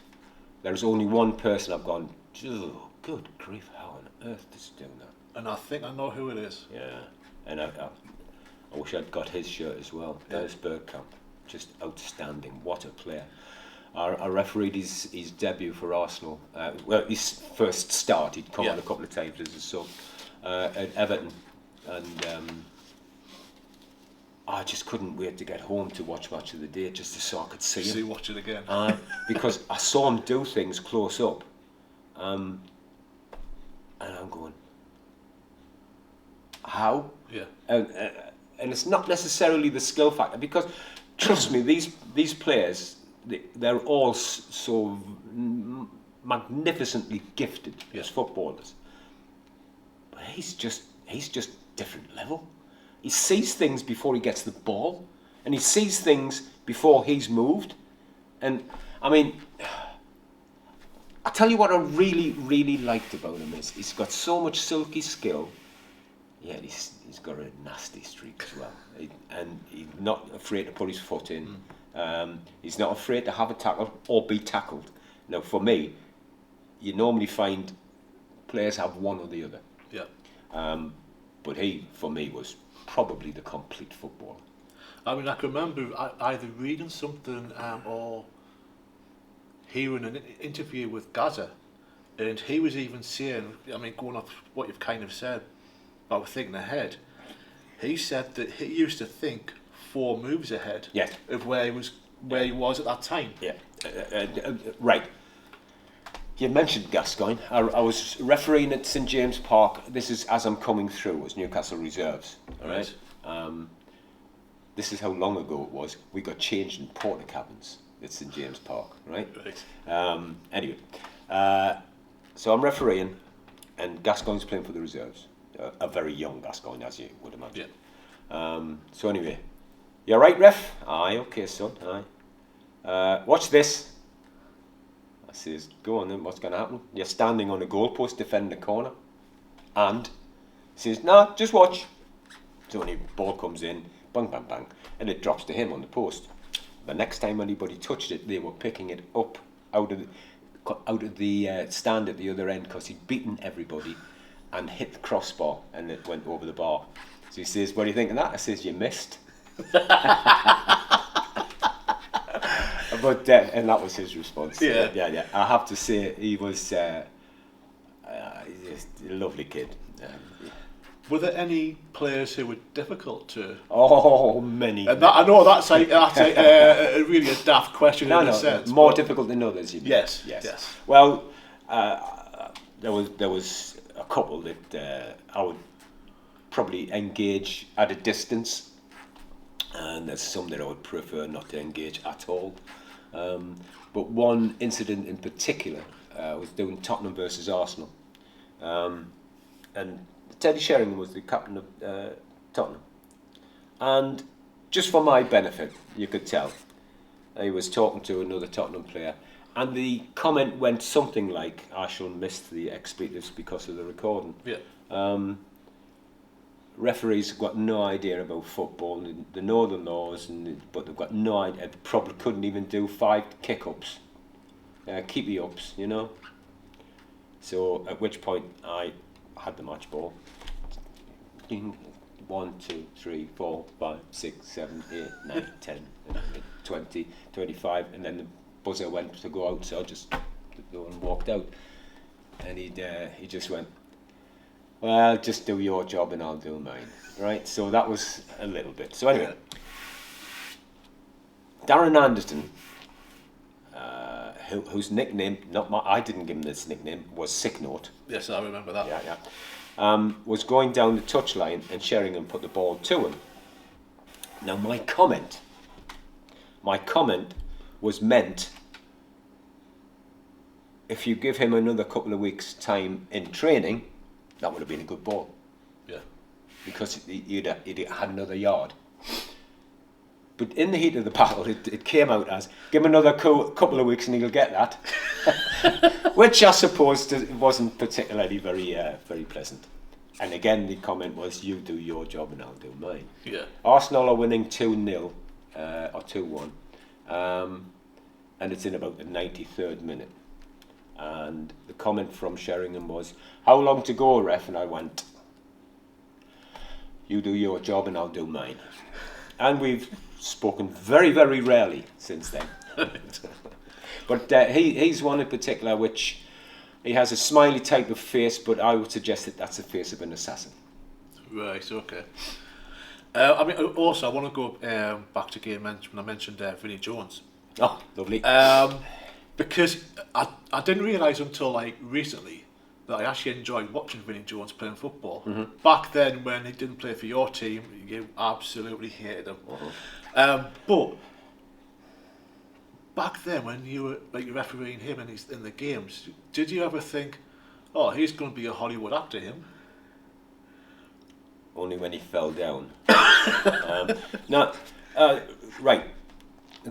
Speaker 2: there's only one person I've gone, oh, good grief, how on earth does he do that?
Speaker 1: And I think I know who it is.
Speaker 2: Yeah, and I wish I'd got his shirt as well. There's Bergkamp, just outstanding. What a player. I refereed his debut for Arsenal. Well, his first start, he'd come on a couple of times as a sub at Everton. And I just couldn't wait to get home to watch Match of the Day just so I could see him.
Speaker 1: Watch it again.
Speaker 2: Because I saw him do things close up. And I'm going, how?
Speaker 1: Yeah.
Speaker 2: And it's not necessarily the skill factor, because trust me, these players, they're all so magnificently gifted as footballers. But he's just different level. He sees things before he gets the ball, and he sees things before he's moved. And I mean, I tell you what I really, really liked about him is he's got so much silky skill. Yeah, he's got a nasty streak as well, and he's not afraid to put his foot in. He's not afraid to have a tackle or be tackled. Now, for me, you normally find players have one or the other.
Speaker 1: Yeah.
Speaker 2: But he, for me, was probably the complete footballer.
Speaker 1: I mean, I can remember either reading something or hearing an interview with Gaza, and he was even saying, I mean, going off what you've kind of said about thinking ahead, he said that he used to think 4 moves ahead of where he was at that time.
Speaker 2: Yeah, right. You mentioned Gascoigne. I was refereeing at St James Park. This is as I'm coming through. It was Newcastle Reserves. All right. This is how long ago it was. We got changed in porter cabins at St James Park. Right. Anyway, so I'm refereeing, and Gascoigne's playing for the reserves. A very young Gascoigne, as you would imagine. Yeah. So anyway, you all right, ref? Aye, okay, son. Aye. Watch this. I says, go on then, what's going to happen? You're standing on a goalpost defending a corner. And he says, nah, just watch. So when the ball comes in, bang, bang, bang, and it drops to him on the post. The next time anybody touched it, they were picking it up out of the stand at the other end, because he'd beaten everybody and hit the crossbar, and it went over the bar. So he says, what do you think of that? I says, you missed. But and that was his response. Yeah. I have to say, he was a lovely kid.
Speaker 1: Were there any players who were difficult to?
Speaker 2: Oh, many.
Speaker 1: And I know that's a really a daft question in a sense.
Speaker 2: More difficult than others. You mean?
Speaker 1: Yes.
Speaker 2: Well, there was a couple that I would probably engage at a distance, and there's some that I would prefer not to engage at all. But one incident in particular was doing Tottenham versus Arsenal, and Teddy Sheringham was the captain of Tottenham, and just for my benefit, you could tell he was talking to another Tottenham player, and the comment went something like, "I shall miss the expletives because of the recording." Yeah. Referees have got no idea about football. They know the laws, but they've got no idea. They probably couldn't even do 5 kick-ups, keepy-ups, you know. So at which point I had the match ball. 1, 2, 3, 4, 5, 6, 7, 8, 9, 10, 20, 25, and then the buzzer went to go out, so I just walked out, and he just went, well, just do your job and I'll do mine, right? So that was a little bit. So anyway, Darren Anderton, whose nickname, I didn't give him this nickname, was Sick Note.
Speaker 1: Yes, I remember that.
Speaker 2: Yeah. Was going down the touchline, and Sheringham put the ball to him. Now my comment was meant, if you give him another couple of weeks' time in training, that would have been a good ball.
Speaker 1: Yeah.
Speaker 2: Because he'd had another yard. But in the heat of the battle, it came out as, give him another couple of weeks and he'll get that. Which I suppose wasn't particularly very pleasant. And again, the comment was, you do your job and I'll do mine.
Speaker 1: Yeah.
Speaker 2: Arsenal are winning 2-0 or 2-1. And it's in about the 93rd minute. And the comment from Sheringham was, how long to go, ref? And I went, you do your job and I'll do mine. And we've spoken very, very rarely since then. But he's one in particular which he has a smiley type of face, but I would suggest that that's the face of an assassin.
Speaker 1: Right, okay. I mean, also, I want to go back to game when I mentioned Vinnie Jones.
Speaker 2: Oh, lovely.
Speaker 1: Because I didn't realise until like recently that I actually enjoyed watching Vinnie Jones playing football.
Speaker 2: Mm-hmm.
Speaker 1: Back then, when he didn't play for your team, you absolutely hated him.
Speaker 2: Mm-hmm.
Speaker 1: But back then, when you were like refereeing him in the games, did you ever think, oh, he's going to be a Hollywood actor, him?
Speaker 2: Only when he fell down. Right.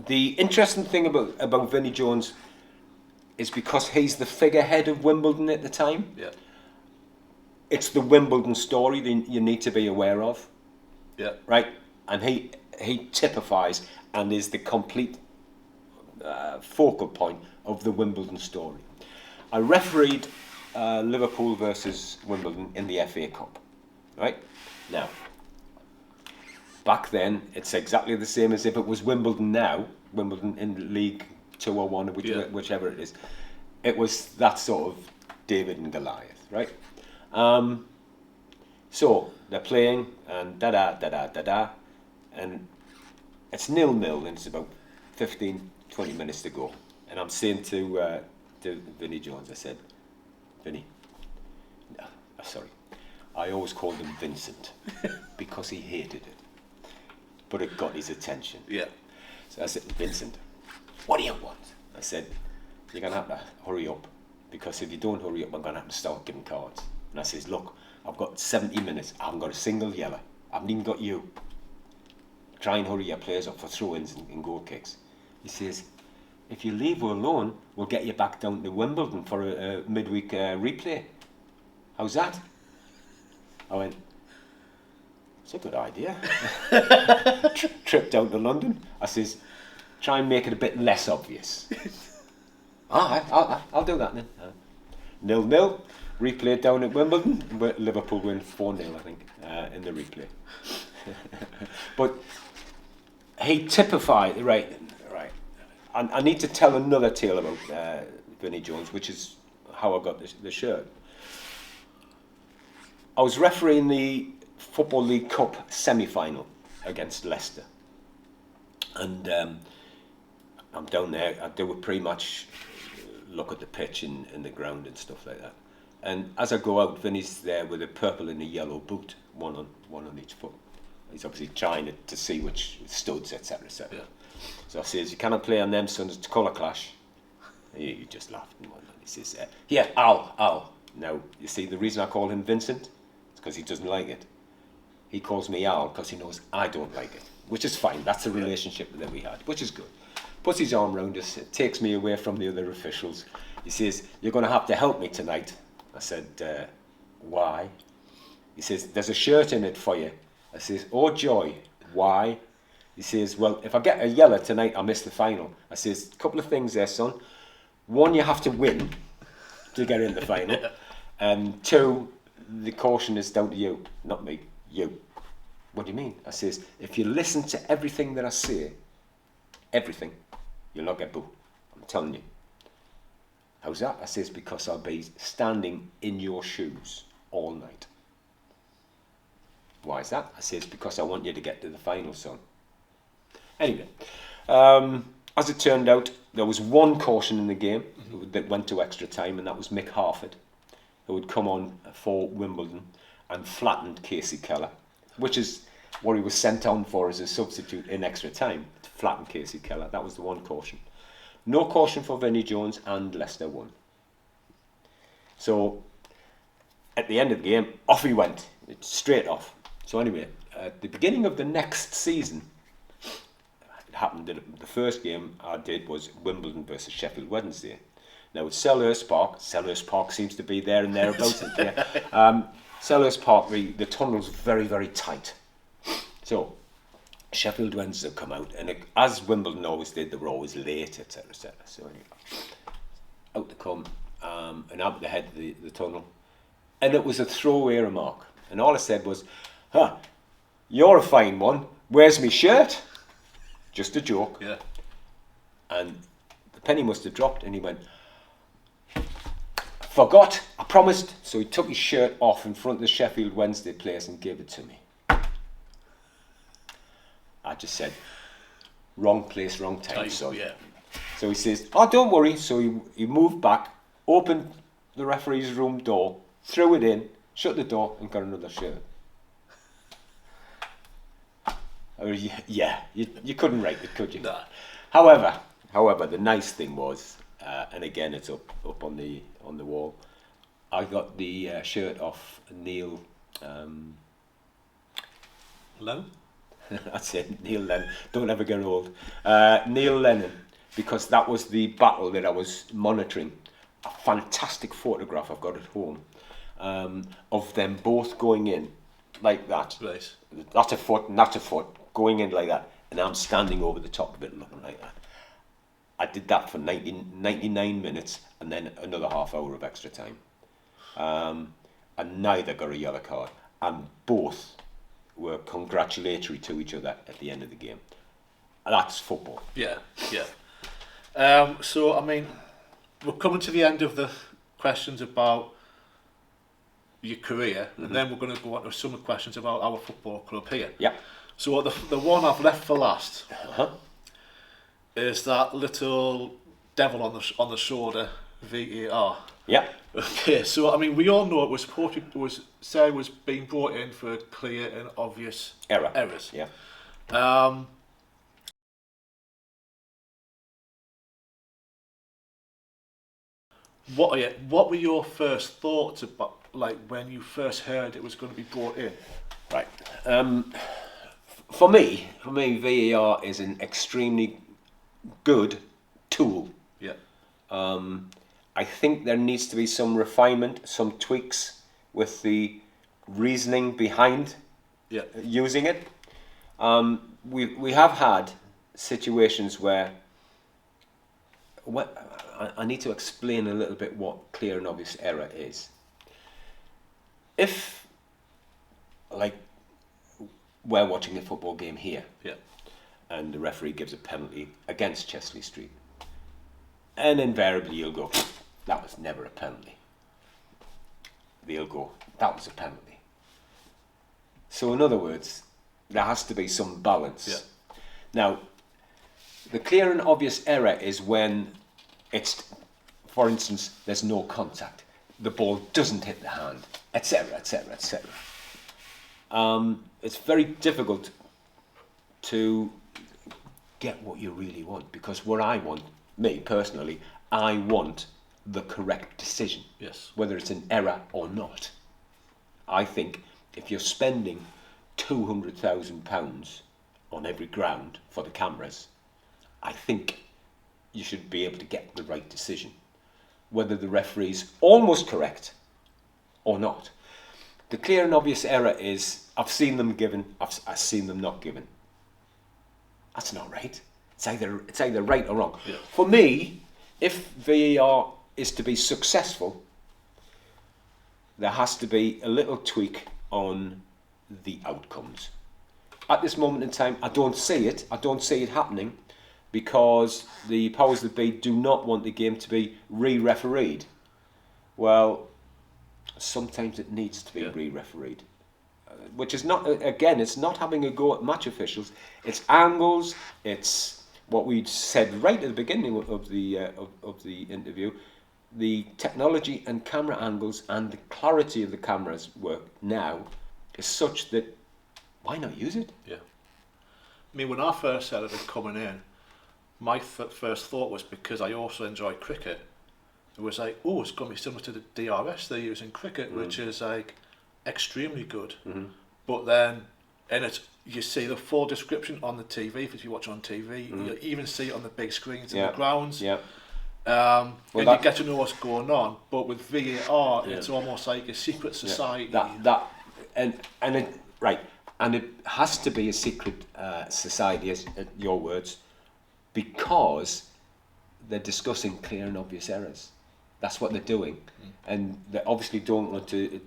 Speaker 2: The interesting thing about Vinnie Jones is because he's the figurehead of Wimbledon at the time.
Speaker 1: Yeah.
Speaker 2: It's the Wimbledon story that you need to be aware of.
Speaker 1: Yeah.
Speaker 2: Right? And he typifies and is the complete focal point of the Wimbledon story. I refereed Liverpool versus Wimbledon in the FA Cup. Right? Now, back then, it's exactly the same as if it was Wimbledon now, Wimbledon in League 2 or 1, whichever it is. It was that sort of David and Goliath, right? So, they're playing, and da-da, and it's 0-0, and it's about 15, 20 minutes to go. And I'm saying to Vinnie Jones, I said, Vinnie, sorry, I always called him Vincent, because he hated it. But it got his attention.
Speaker 1: Yeah.
Speaker 2: So I said, Vincent, what do you want? I said, you're going to have to hurry up, because if you don't hurry up, I'm going to have to start giving cards. And I says, look, I've got 70 minutes. I haven't got a single yellow. I haven't even got you. Try and hurry your players up for throw-ins and goal kicks. He says, if you leave her alone, we'll get you back down to Wimbledon for a midweek replay. How's that? I went, it's a good idea. Trip down to London. I says, try and make it a bit less obvious. I'll do that then. 0-0, replay down at Wimbledon. Liverpool win 4-0, I think, in the replay. But he typified, right. I need to tell another tale about Vinnie Jones, which is how I got the shirt. I was refereeing the Football League Cup semi-final against Leicester, and I'm down there. I do a pre-match look at the pitch and the ground and stuff like that. And as I go out, Vinny's there with a purple and a yellow boot, one on each foot. He's obviously trying to see which studs, etc., etc.
Speaker 1: Yeah.
Speaker 2: So I says, you cannot play on them, son. It's a colour clash. He just laughed and whatnot. He says, yeah, Al. Now, you see, the reason I call him Vincent is because he doesn't like it. He calls me Al because he knows I don't like it, which is fine. That's the relationship that we had, which is good. Puts his arm round us, takes me away from the other officials. He says, you're going to have to help me tonight. I said, why? He says, there's a shirt in it for you. I says, oh joy, why? He says, well, if I get a yellow tonight, I miss the final. I says, a couple of things there, son. One, you have to win to get in the final. And two, the caution is down to you, not me, you. What do you mean? I says, if you listen to everything that I say, everything, you'll not get booed. I'm telling you. How's that? I says, because I'll be standing in your shoes all night. Why is that? I says, because I want you to get to the final, son. Anyway, as it turned out, there was one caution in the game that went to extra time, and that was Mick Harford, who had come on for Wimbledon and flattened Casey Keller, which is what he was sent on for as a substitute in extra time, to flatten Casey Keller. That was the one caution. No caution for Vinnie Jones, and Leicester won. So, at the end of the game, off he went, straight off. So anyway, at the beginning of the next season, happened that the first game I did was Wimbledon versus Sheffield Wednesday. Now it's Selhurst Park seems to be there and thereabouts. Yeah. Selhurst Park, the tunnel's very, very tight. So Sheffield Wednesday have come out, and as Wimbledon always did, they were always late, etc., etc. So anyway, out to come, and out the head of the tunnel, and it was a throwaway remark, and all I said was, you're a fine one, where's me shirt? Just a joke.
Speaker 1: Yeah.
Speaker 2: And the penny must have dropped, and he went, forgot, I promised. So he took his shirt off in front of the Sheffield Wednesday players and gave it to me. I just said, wrong place, wrong time, son.
Speaker 1: Yeah.
Speaker 2: So he says, oh, don't worry. So he moved back, opened the referee's room door, threw it in, shut the door, and got another shirt. Yeah, you couldn't write it, could you?
Speaker 1: No.
Speaker 2: However, the nice thing was, and again it's up on the wall, I got the shirt off Neil.
Speaker 1: Lennon?
Speaker 2: That's it, Neil Lennon. Don't ever get old. Neil Lennon, because that was the battle that I was monitoring. A fantastic photograph I've got at home of them both going in like that.
Speaker 1: Right.
Speaker 2: That's a foot, and that's a foot, going in like that, and I'm standing over the top of it looking like that. I did that for 99 minutes and then another half hour of extra time. And neither got a yellow card, and both were congratulatory to each other at the end of the game. And that's football.
Speaker 1: Yeah, yeah. So, I mean, we're coming to the end of the questions about your career, and then we're going to go on to some questions about our football club here.
Speaker 2: Yeah.
Speaker 1: So the one I've left for last is that little devil on the shoulder, VAR.
Speaker 2: Yeah.
Speaker 1: Okay, so I mean, we all know it was said was being brought in for clear and obvious errors.
Speaker 2: Yeah.
Speaker 1: What were your first thoughts about, like, when you first heard it was going to be brought in?
Speaker 2: Right. For me, VAR is an extremely good tool.
Speaker 1: Yeah.
Speaker 2: I think there needs to be some refinement, some tweaks with the reasoning behind using it. We have had situations where I need to explain a little bit what clear and obvious error is. If, like, we're watching a football game here, and the referee gives a penalty against Chesley Street, and invariably you'll go, that was never a penalty. They'll go, that was a penalty. So in other words, there has to be some balance.
Speaker 1: Yeah.
Speaker 2: Now, the clear and obvious error is when it's, for instance, there's no contact, the ball doesn't hit the hand, etc., etc., etc. It's very difficult to get what you really want, because what I want, me personally, I want the correct decision.
Speaker 1: Yes.
Speaker 2: Whether it's an error or not. I think if you're spending £200,000 on every ground for the cameras, I think you should be able to get the right decision, whether the referee's almost correct or not. The clear and obvious error is, I've seen them given, I've seen them not given. That's not right. It's either right or wrong.
Speaker 1: Yeah.
Speaker 2: For me, if VAR is to be successful, there has to be a little tweak on the outcomes. At this moment in time, I don't see it. I don't see it happening, because the powers that be do not want the game to be re-refereed. Well, sometimes it needs to be re-refereed, which is not, again, it's not having a go at match officials. It's angles. It's what we said right at the beginning of the interview. The technology and camera angles and the clarity of the cameras work now is such that why not use it?
Speaker 1: Yeah. I mean, when I first heard of it coming in, my first thought was, because I also enjoy cricket, it was like, oh, it's going to be similar to the DRS they use in cricket, which is like extremely good. But then and you see the full description on the TV if you watch on TV. You even see it on the big screens in the grounds.
Speaker 2: Yeah.
Speaker 1: And you get to know what's going on. But with VAR, it's almost like a secret society.
Speaker 2: And it has to be a secret society, as your words, because they're discussing clear and obvious errors. That's what they're doing, and they obviously don't want to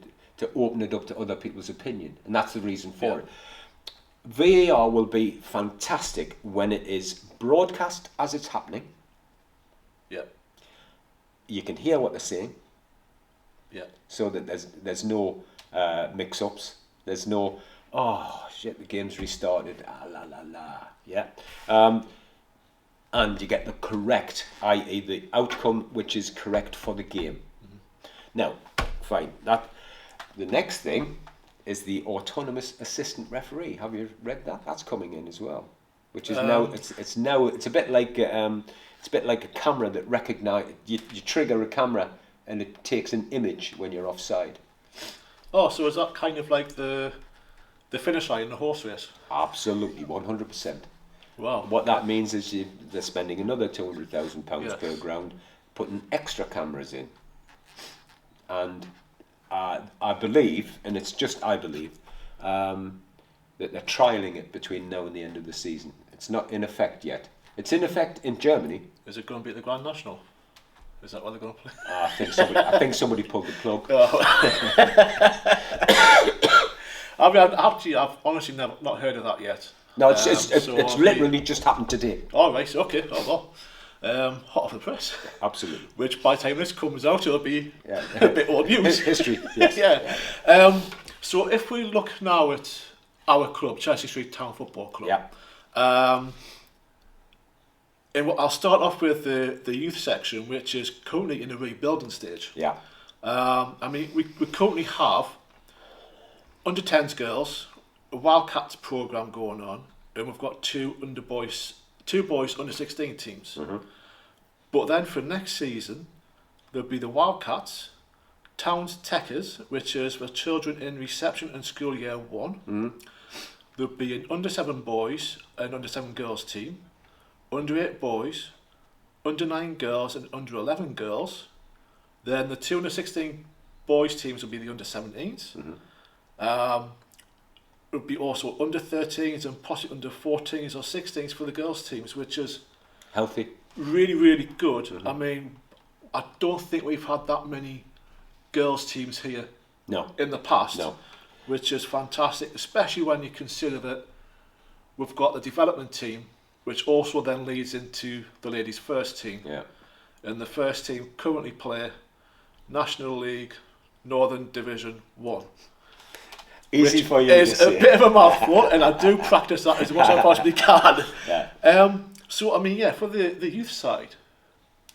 Speaker 2: open it up to other people's opinion, and that's the reason for it. VAR will be fantastic when it is broadcast as it's happening.
Speaker 1: Yeah.
Speaker 2: You can hear what they're saying.
Speaker 1: Yeah.
Speaker 2: So that there's no mix-ups. There's no, oh shit, the game's restarted. Ah, la la la. Yeah. And you get the correct, i.e. the outcome which is correct for the game. Now, fine. The next thing is the autonomous assistant referee. Have you read that? That's coming in as well, which is now it's a bit like a camera that recognize you trigger a camera and it takes an image when you're offside.
Speaker 1: Oh, so is that kind of like the finish line in the horse race?
Speaker 2: Absolutely, 100%.
Speaker 1: Wow.
Speaker 2: What that means is they're spending another £200,000 per ground, putting extra cameras in, and I believe, and it's just I believe, that they're trialling it between now and the end of the season. It's not in effect yet. It's in effect in Germany.
Speaker 1: Is it going to be at the Grand National? Is that what they're going to play?
Speaker 2: I think somebody pulled the plug.
Speaker 1: I've honestly not heard of that yet.
Speaker 2: No, it's literally just happened today.
Speaker 1: Oh, right, okay. Oh, well. Hot off the press.
Speaker 2: Absolutely.
Speaker 1: Which by the time this comes out, it'll be a bit old news.
Speaker 2: History, yes.
Speaker 1: Yeah. So if we look now at our club, Chelsea Street Town Football Club.
Speaker 2: Yeah.
Speaker 1: And I'll start off with the youth section, which is currently in a rebuilding stage.
Speaker 2: Yeah.
Speaker 1: I mean, we currently have under 10s girls, a Wildcats programme going on, and we've got two boys under 16 teams. But then for next season, there'll be the Wildcats, Towns Techers, which is for children in reception and school year 1. There'll be an under 7 boys and under 7 girls team, under 8 boys, under 9 girls and under 11 girls. Then the 2 under 16 boys teams will be the under 17s. It would be also under 13s and possibly under 14s or 16s for the girls teams, which is
Speaker 2: healthy,
Speaker 1: really, really good. I mean, I don't think we've had that many girls teams here in the past, which is fantastic, especially when you consider that we've got the development team, which also then leads into the ladies' first team. And the first team currently play National League Northern Division 1.
Speaker 2: Easy for you
Speaker 1: is
Speaker 2: to say.
Speaker 1: A bit of a mouthful, and I do practice that as much as I possibly can. So I mean, for the youth side,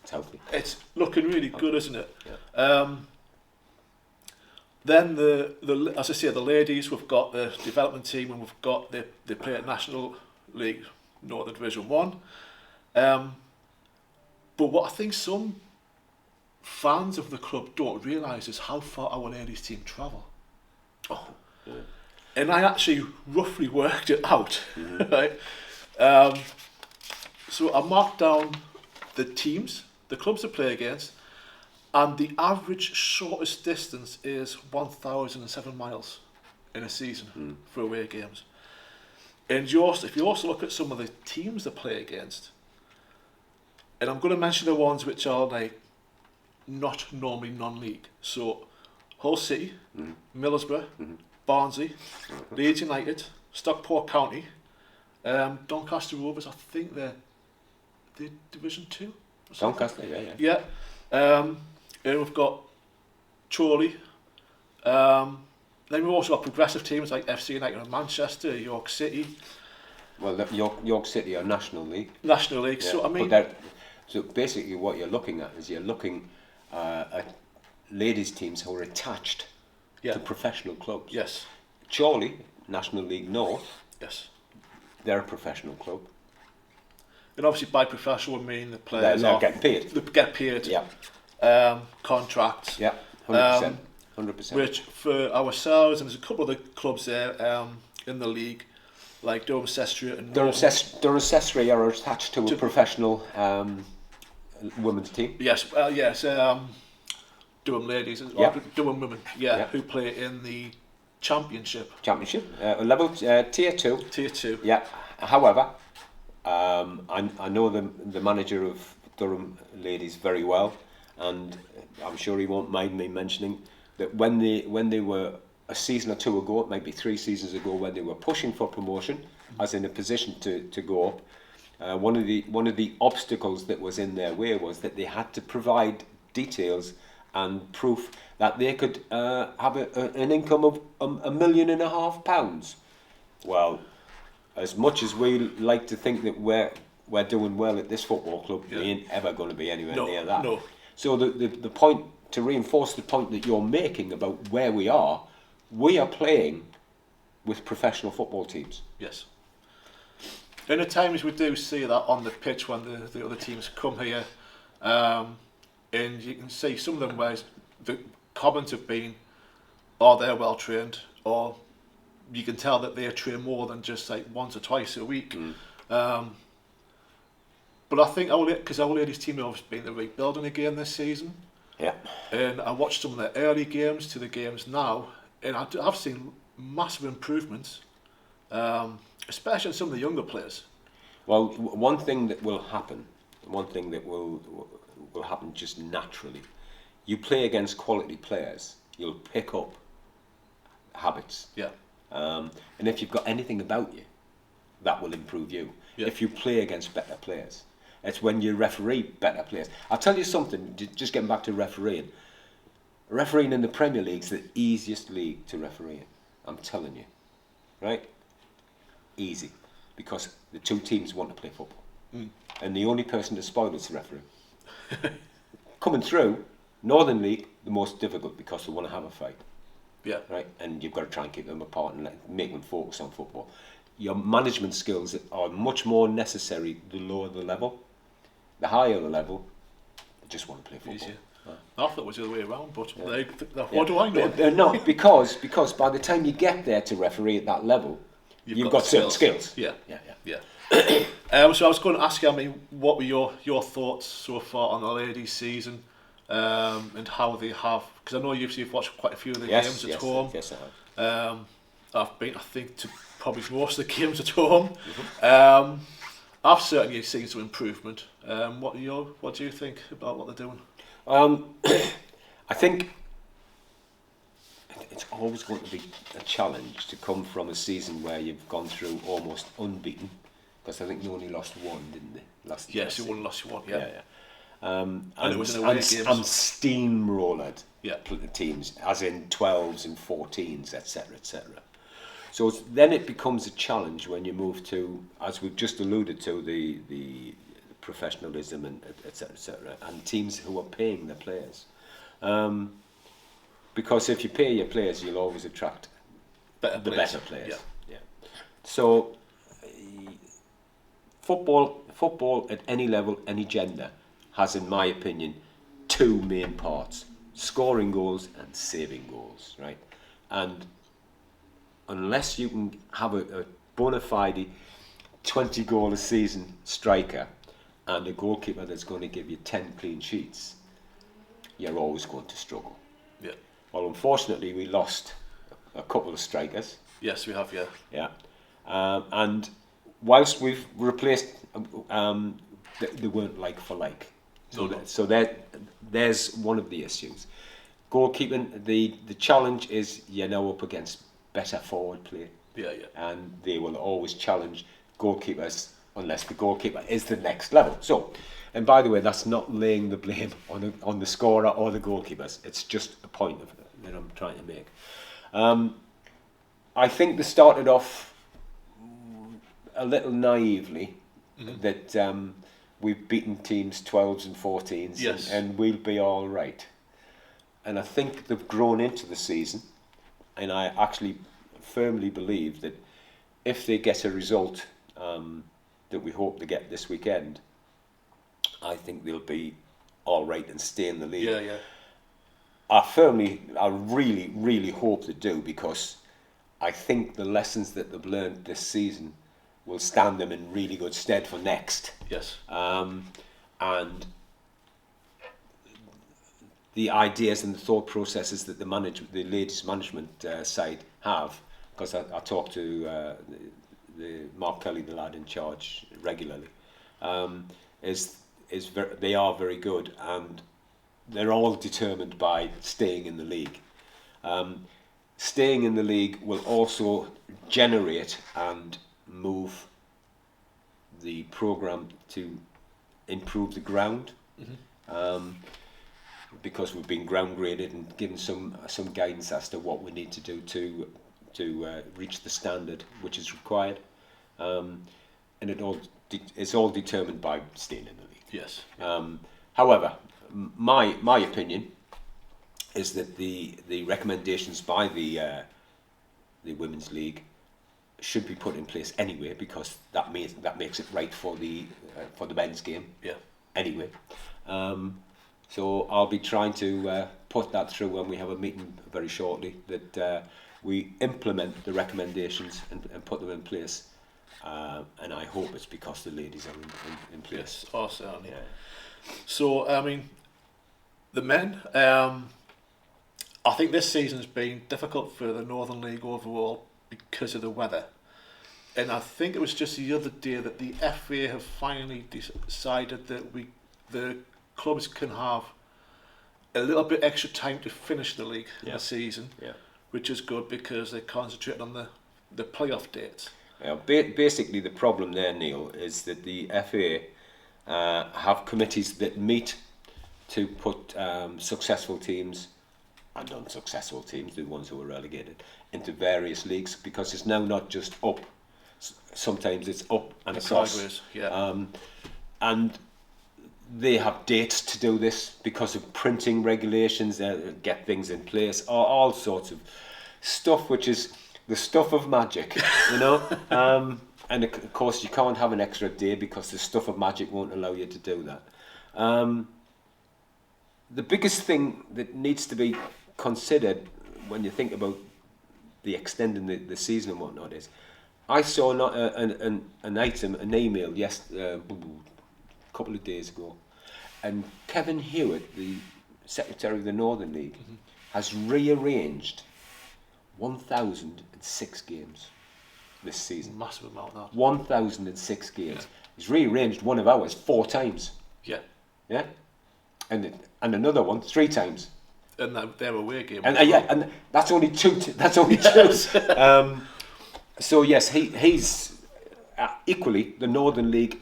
Speaker 2: it's healthy.
Speaker 1: It's looking really good, isn't it? Then the as I say, the ladies, we've got the development team, and we've got they play at National League Northern Division 1. But what I think some fans of the club don't realise is how far our ladies team travel. And I actually roughly worked it out, right? So I marked down the teams, the clubs to play against, and the average shortest distance is 1,007 miles in a season for away games. And if you also look at some of the teams they play against, and I'm going to mention the ones which are like not normally non-league. So Hull City, Middlesbrough, Barnsley, Leeds United, Stockport County, Doncaster Rovers. I think they're Division 2.
Speaker 2: Doncaster,
Speaker 1: yeah. And we've got Chorley. Then we've also got progressive teams like FC United and Manchester, York City.
Speaker 2: Well, York City are National League.
Speaker 1: National League.
Speaker 2: Yeah.
Speaker 1: So I mean,
Speaker 2: so basically, what you're looking at is you're looking at ladies' teams who are attached to professional clubs.
Speaker 1: Yes.
Speaker 2: Chorley, National League North.
Speaker 1: Yes.
Speaker 2: They're a professional club.
Speaker 1: And obviously, by professional, I mean the players
Speaker 2: they're getting paid.
Speaker 1: They get paid.
Speaker 2: Yeah.
Speaker 1: Contracts.
Speaker 2: Yeah. 100%. 100%.
Speaker 1: Which for ourselves, and there's a couple of the clubs there in the league, like Durham Sestri and
Speaker 2: Durham Sestri are attached to a professional women's team.
Speaker 1: Yes, yes. Durham ladies, Durham women, who play in the championship.
Speaker 2: Level tier 2.
Speaker 1: Tier 2.
Speaker 2: Yeah. However, I know the manager of Durham ladies very well, and I'm sure he won't mind me mentioning that when they were a season or two ago, maybe 3 seasons ago, when they were pushing for promotion, as in a position to go up, one of the obstacles that was in their way was that they had to provide details and proof that they could have an income of £1.5 million. Well, as much as we like to think that we're doing well at this football club, we ain't ever going to be anywhere near that.
Speaker 1: No.
Speaker 2: So the point, to reinforce the point that you're making about where we are playing with professional football teams.
Speaker 1: Yes. And at times we do see that on the pitch when the other teams come here, and you can see some of them where the comments have been, they're well trained, or you can tell that they train more than just like once or twice a week. But I think because our ladies team have been the rebuilding again this season.
Speaker 2: Yeah.
Speaker 1: And I watched some of the early games to the games now, and I've seen massive improvements, especially in some of the younger players.
Speaker 2: Well, one thing that will happen just naturally, you play against quality players, you'll pick up habits.
Speaker 1: Yeah.
Speaker 2: And if you've got anything about you, that will improve you.
Speaker 1: Yeah.
Speaker 2: If you play against better players. It's when you referee better players. I'll tell you something, just getting back to refereeing. Refereeing in the Premier League is the easiest league to referee in. I'm telling you. Right? Easy. Because the two teams want to play football. And the only person to spoil is the referee. Coming through, Northern League, the most difficult because they want to have a fight.
Speaker 1: Yeah.
Speaker 2: Right? And you've got to try and keep them apart and make them focus on football. Your management skills are much more necessary the lower the level. The higher the level, they just want to play football.
Speaker 1: Easier. I thought it was the other way around, but what do I know?
Speaker 2: No, because by the time you get there to referee at that level, you've got certain skills.
Speaker 1: Yeah. So I was going to ask you, what were your thoughts so far on the ladies' season, and how they have? Because I know you've watched quite a few of the games at home.
Speaker 2: Yes, I have.
Speaker 1: I've been, I think, to probably most of the games at home. I've certainly seen some improvement. What do you think about what they're doing?
Speaker 2: I think it's always going to be a challenge to come from a season where you've gone through almost unbeaten, because I think you only lost one, didn't they?
Speaker 1: Yes, you only lost one. Yeah.
Speaker 2: And
Speaker 1: it was in away games.
Speaker 2: And steamrollered teams, as in 12s and 14s, etc., etc. So then it becomes a challenge when you move to, as we've just alluded to, the professionalism and etc., and teams who are paying their players. Because if you pay your players, you'll always attract better players. Yeah. So football at any level, any gender, has, in my opinion, 2 main parts: scoring goals and saving goals, right? And unless you can have a bona fide 20-goal a season striker and a goalkeeper that's going to give you 10 clean sheets, you're always going to struggle.
Speaker 1: Yeah.
Speaker 2: Well, unfortunately, we lost a couple of strikers.
Speaker 1: Yes, we have.
Speaker 2: Yeah. And whilst we've replaced, they weren't like for like. So there's one of the issues. Goalkeeping, the challenge is you're now up against better forward play.
Speaker 1: Yeah.
Speaker 2: And they will always challenge goalkeepers unless the goalkeeper is the next level. So, and by the way, that's not laying the blame on the scorer or the goalkeepers. It's just a point that I'm trying to make. I think they started off a little naively that we've beaten teams 12s and 14s and we'll be all right. And I think they've grown into the season, and I actually firmly believe that if they get a result that we hope to get this weekend, I think they'll be all right and stay in the league.
Speaker 1: Yeah.
Speaker 2: I really, really hope they do, because I think the lessons that they've learned this season will stand them in really good stead for next.
Speaker 1: Yes.
Speaker 2: And the ideas and the thought processes that the ladies management side have, because I talk to the Mark Kelly, the lad in charge, regularly, they are very good, and they're all determined by staying in the league. Staying in the league will also generate and move the programme to improve the ground, because we've been ground graded and given some guidance as to what we need to do to reach the standard which is required, and it's all determined by staying in the league.
Speaker 1: Yes.
Speaker 2: However, my opinion is that the recommendations by the Women's League should be put in place anyway, because that makes it right for the men's game.
Speaker 1: Yeah.
Speaker 2: Anyway, so I'll be trying to put that through when we have a meeting very shortly, that we implement the recommendations and put them in place. And I hope it's because the ladies are in place.
Speaker 1: Yes, awesome.
Speaker 2: Yeah.
Speaker 1: So, I mean, the men, I think this season's been difficult for the Northern League overall because of the weather. And I think it was just the other day that the FA have finally decided that the clubs can have a little bit extra time to finish the league this season, which is good because they concentrate on the playoff dates.
Speaker 2: Basically, the problem there, Neil, is that the FA have committees that meet to put successful teams and unsuccessful teams, the ones who are relegated, into various leagues, because it's now not just up. Sometimes it's up and across.
Speaker 1: Sideways, yeah.
Speaker 2: And they have dates to do this because of printing regulations, get things in place, all sorts of stuff which is the stuff of magic, you know. And of course you can't have an extra day because the stuff of magic won't allow you to do that. The biggest thing that needs to be considered when you think about the extending the season and whatnot is, I saw an email a couple of days ago, and Kevin Hewitt, the secretary of the Northern League, has rearranged 1,006 games this season.
Speaker 1: Massive amount, that.
Speaker 2: 1,006 games. Yeah. He's rearranged one of ours 4 times.
Speaker 1: Yeah.
Speaker 2: Yeah. And another one 3 times.
Speaker 1: And their away game.
Speaker 2: And that's only 2. That's only 2. So yes, he's equally, the Northern League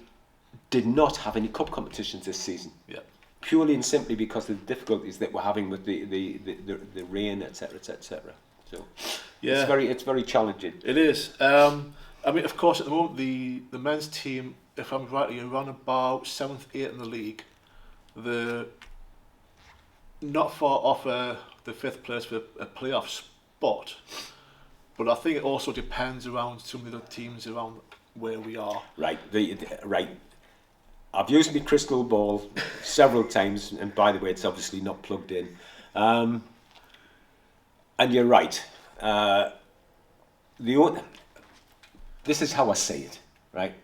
Speaker 2: did not have any cup competitions this season.
Speaker 1: Yeah.
Speaker 2: Purely and simply because of the difficulties that we're having with the rain, etc., etc. So
Speaker 1: yeah,
Speaker 2: it's very challenging.
Speaker 1: It is. I mean, of course, at the moment the men's team, if I'm right, are around about 7th, 8th in the league. They're not far off the 5th place for a playoff spot. But I think it also depends around some of the other teams around where we are. Right.
Speaker 2: Right. I've used my crystal ball several times, and by the way, it's obviously not plugged in. And you're right. This is how I see it. Right.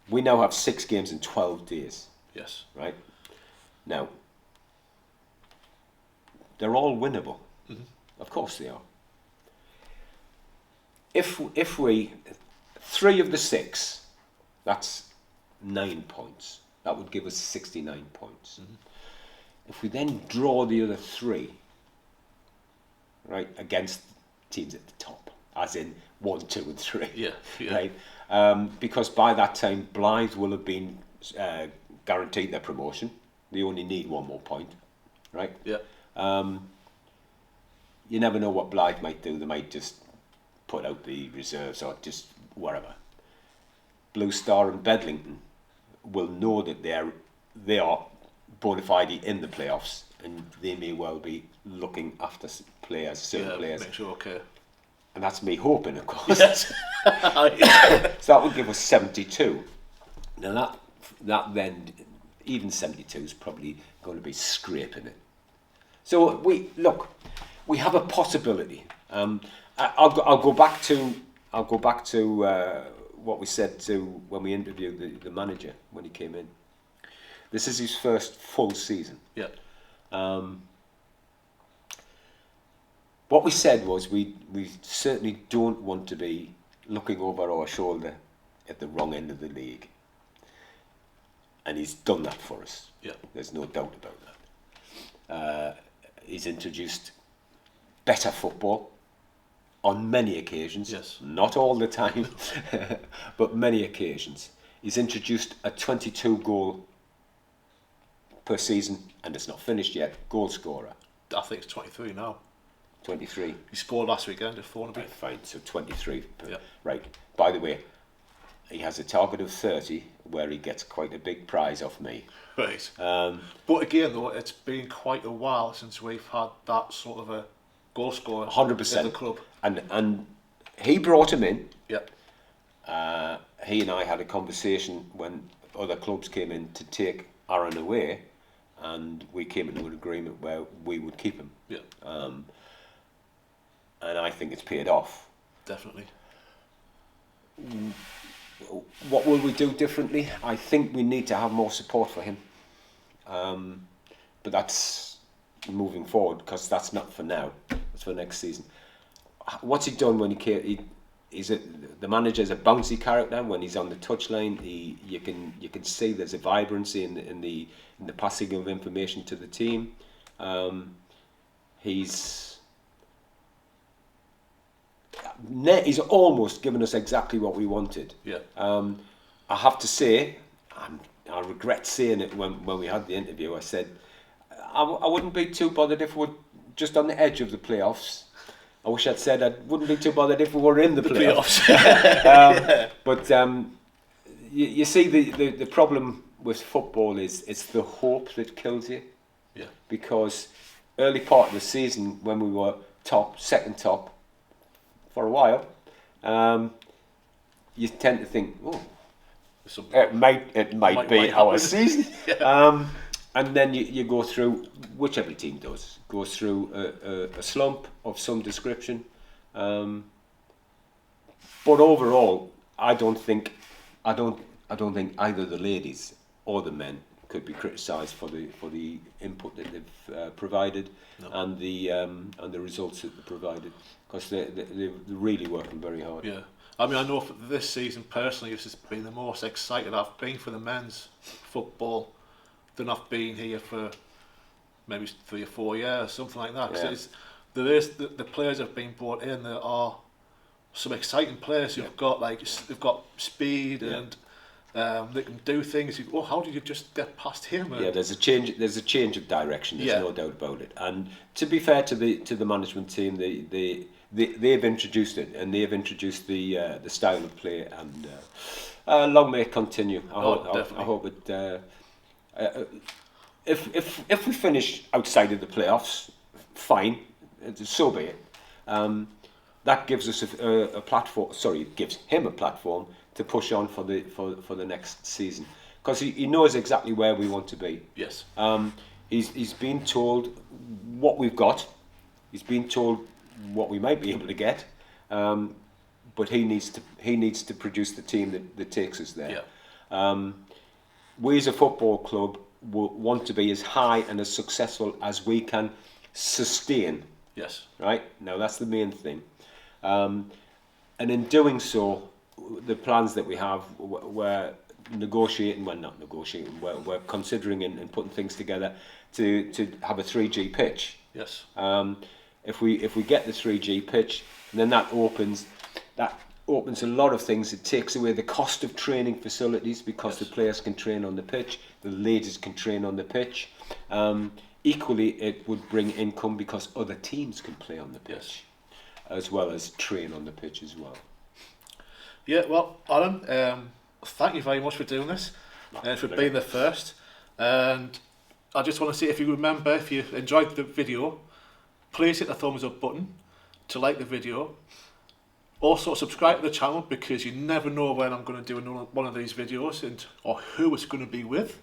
Speaker 2: We now have 6 games in 12 days.
Speaker 1: Yes.
Speaker 2: Right. Now, they're all winnable. Mm-hmm. Of course they are. If we 3 of the 6, that's 9 points. That would give us 69 points. Mm-hmm. If we then draw the other 3, right, against teams at the top, as in 1, 2, and 3, right, because by that time Blythe will have been guaranteed their promotion. They only need 1 more point, right?
Speaker 1: Yeah.
Speaker 2: You never know what Blythe might do. They might just put out the reserves or just whatever. Blue Star and Bedlington will know that they are bona fide in the playoffs, and they may well be looking after certain players.
Speaker 1: Make sure, okay.
Speaker 2: And that's me hoping, of course.
Speaker 1: Yes.
Speaker 2: So that would give us 72. Now that then, even 72 is probably going to be scraping it. So we have a possibility. I'll go back to what we said to when we interviewed the manager when he came in. This is his first full season.
Speaker 1: Yeah.
Speaker 2: What we said was we certainly don't want to be looking over our shoulder at the wrong end of the league. And he's done that for us.
Speaker 1: Yeah.
Speaker 2: There's no doubt about that. He's introduced better football on many occasions.
Speaker 1: Yes.
Speaker 2: Not all the time, but many occasions. He's introduced a 22 goal per season, and it's not finished yet, goal scorer.
Speaker 1: I think it's 23 now.
Speaker 2: 23.
Speaker 1: He scored last weekend at Thornaby.
Speaker 2: Right, fine, so 23.
Speaker 1: Yeah.
Speaker 2: Right, by the way, he has a target of 30 where he gets quite a big prize off me.
Speaker 1: Right. But again, though, it's been quite a while since we've had that sort of a goal scorer
Speaker 2: 100%.
Speaker 1: in the club.
Speaker 2: And he brought him in.
Speaker 1: Yeah.
Speaker 2: He and I had a conversation when other clubs came in to take Aaron away, and we came into an agreement where we would keep him.
Speaker 1: Yeah.
Speaker 2: And I think it's paid off.
Speaker 1: Definitely.
Speaker 2: What will we do differently? I think we need to have more support for him. But that's moving forward, because that's not for now. That's for next season. What's he done when he came? The manager's a bouncy character. When he's on the touchline, you can see there's a vibrancy in the passing of information to the team. He's almost given us exactly what we wanted.
Speaker 1: Yeah.
Speaker 2: I have to say, I regret saying it when we had the interview. I said I wouldn't be too bothered if we're just on the edge of the playoffs. I wish I'd said I wouldn't be too bothered if we were in the playoffs. But you see, the problem with football is it's the hope that kills you.
Speaker 1: Yeah.
Speaker 2: Because early part of the season, when we were second top for a while, you tend to think, oh, it might be our season. Yeah. And then you go through, which every team goes through a slump of some description. But overall, I don't think either the ladies or the men could be criticised for the input that they've provided. No. and the results that they provided, because they're really working very hard.
Speaker 1: Yeah. I mean, I know for this season personally, this has been the most excited I've been for the men's football than I've been here for maybe 3 or 4 years, something like that. Because the players have been brought in. There are some exciting players who've got they've got speed and they can do things. How did you just get past him?
Speaker 2: Yeah, there's a change. There's a change of direction. There's no doubt about it. And to be fair to the management team, they've introduced it, and they've introduced the style of play, and long may it continue. I hope it. If we finish outside of the playoffs, fine, so be it. That gives us a platform. Sorry, it gives him a platform to push on for the next season, because he knows exactly where we want to be.
Speaker 1: Yes.
Speaker 2: He's been told what we've got. He's been told what we might be able to get. But he needs to produce the team that takes us there. Yeah. We as a football club want to be as high and as successful as we can sustain.
Speaker 1: Yes. Right?
Speaker 2: Now that's the main thing. And in doing so, the plans that we have, we're considering and putting things together to have a 3G pitch.
Speaker 1: Yes.
Speaker 2: If we get the 3G pitch, then that opens a lot of things. It takes away the cost of training facilities, because the players can train on the pitch, the ladies can train on the pitch. Equally, it would bring income because other teams can play on the pitch, as well as train on the pitch as well.
Speaker 1: Yeah, well, Alan, thank you very much for doing this, and for being the first. And I just want to say, if you remember, if you enjoyed the video, please hit the thumbs up button to like the video. Also, subscribe to the channel, because you never know when I'm going to do one of these videos or who it's going to be with.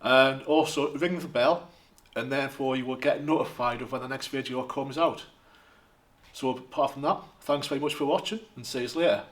Speaker 1: And also, ring the bell, and therefore you will get notified of when the next video comes out. So apart from that, thanks very much for watching and see you later.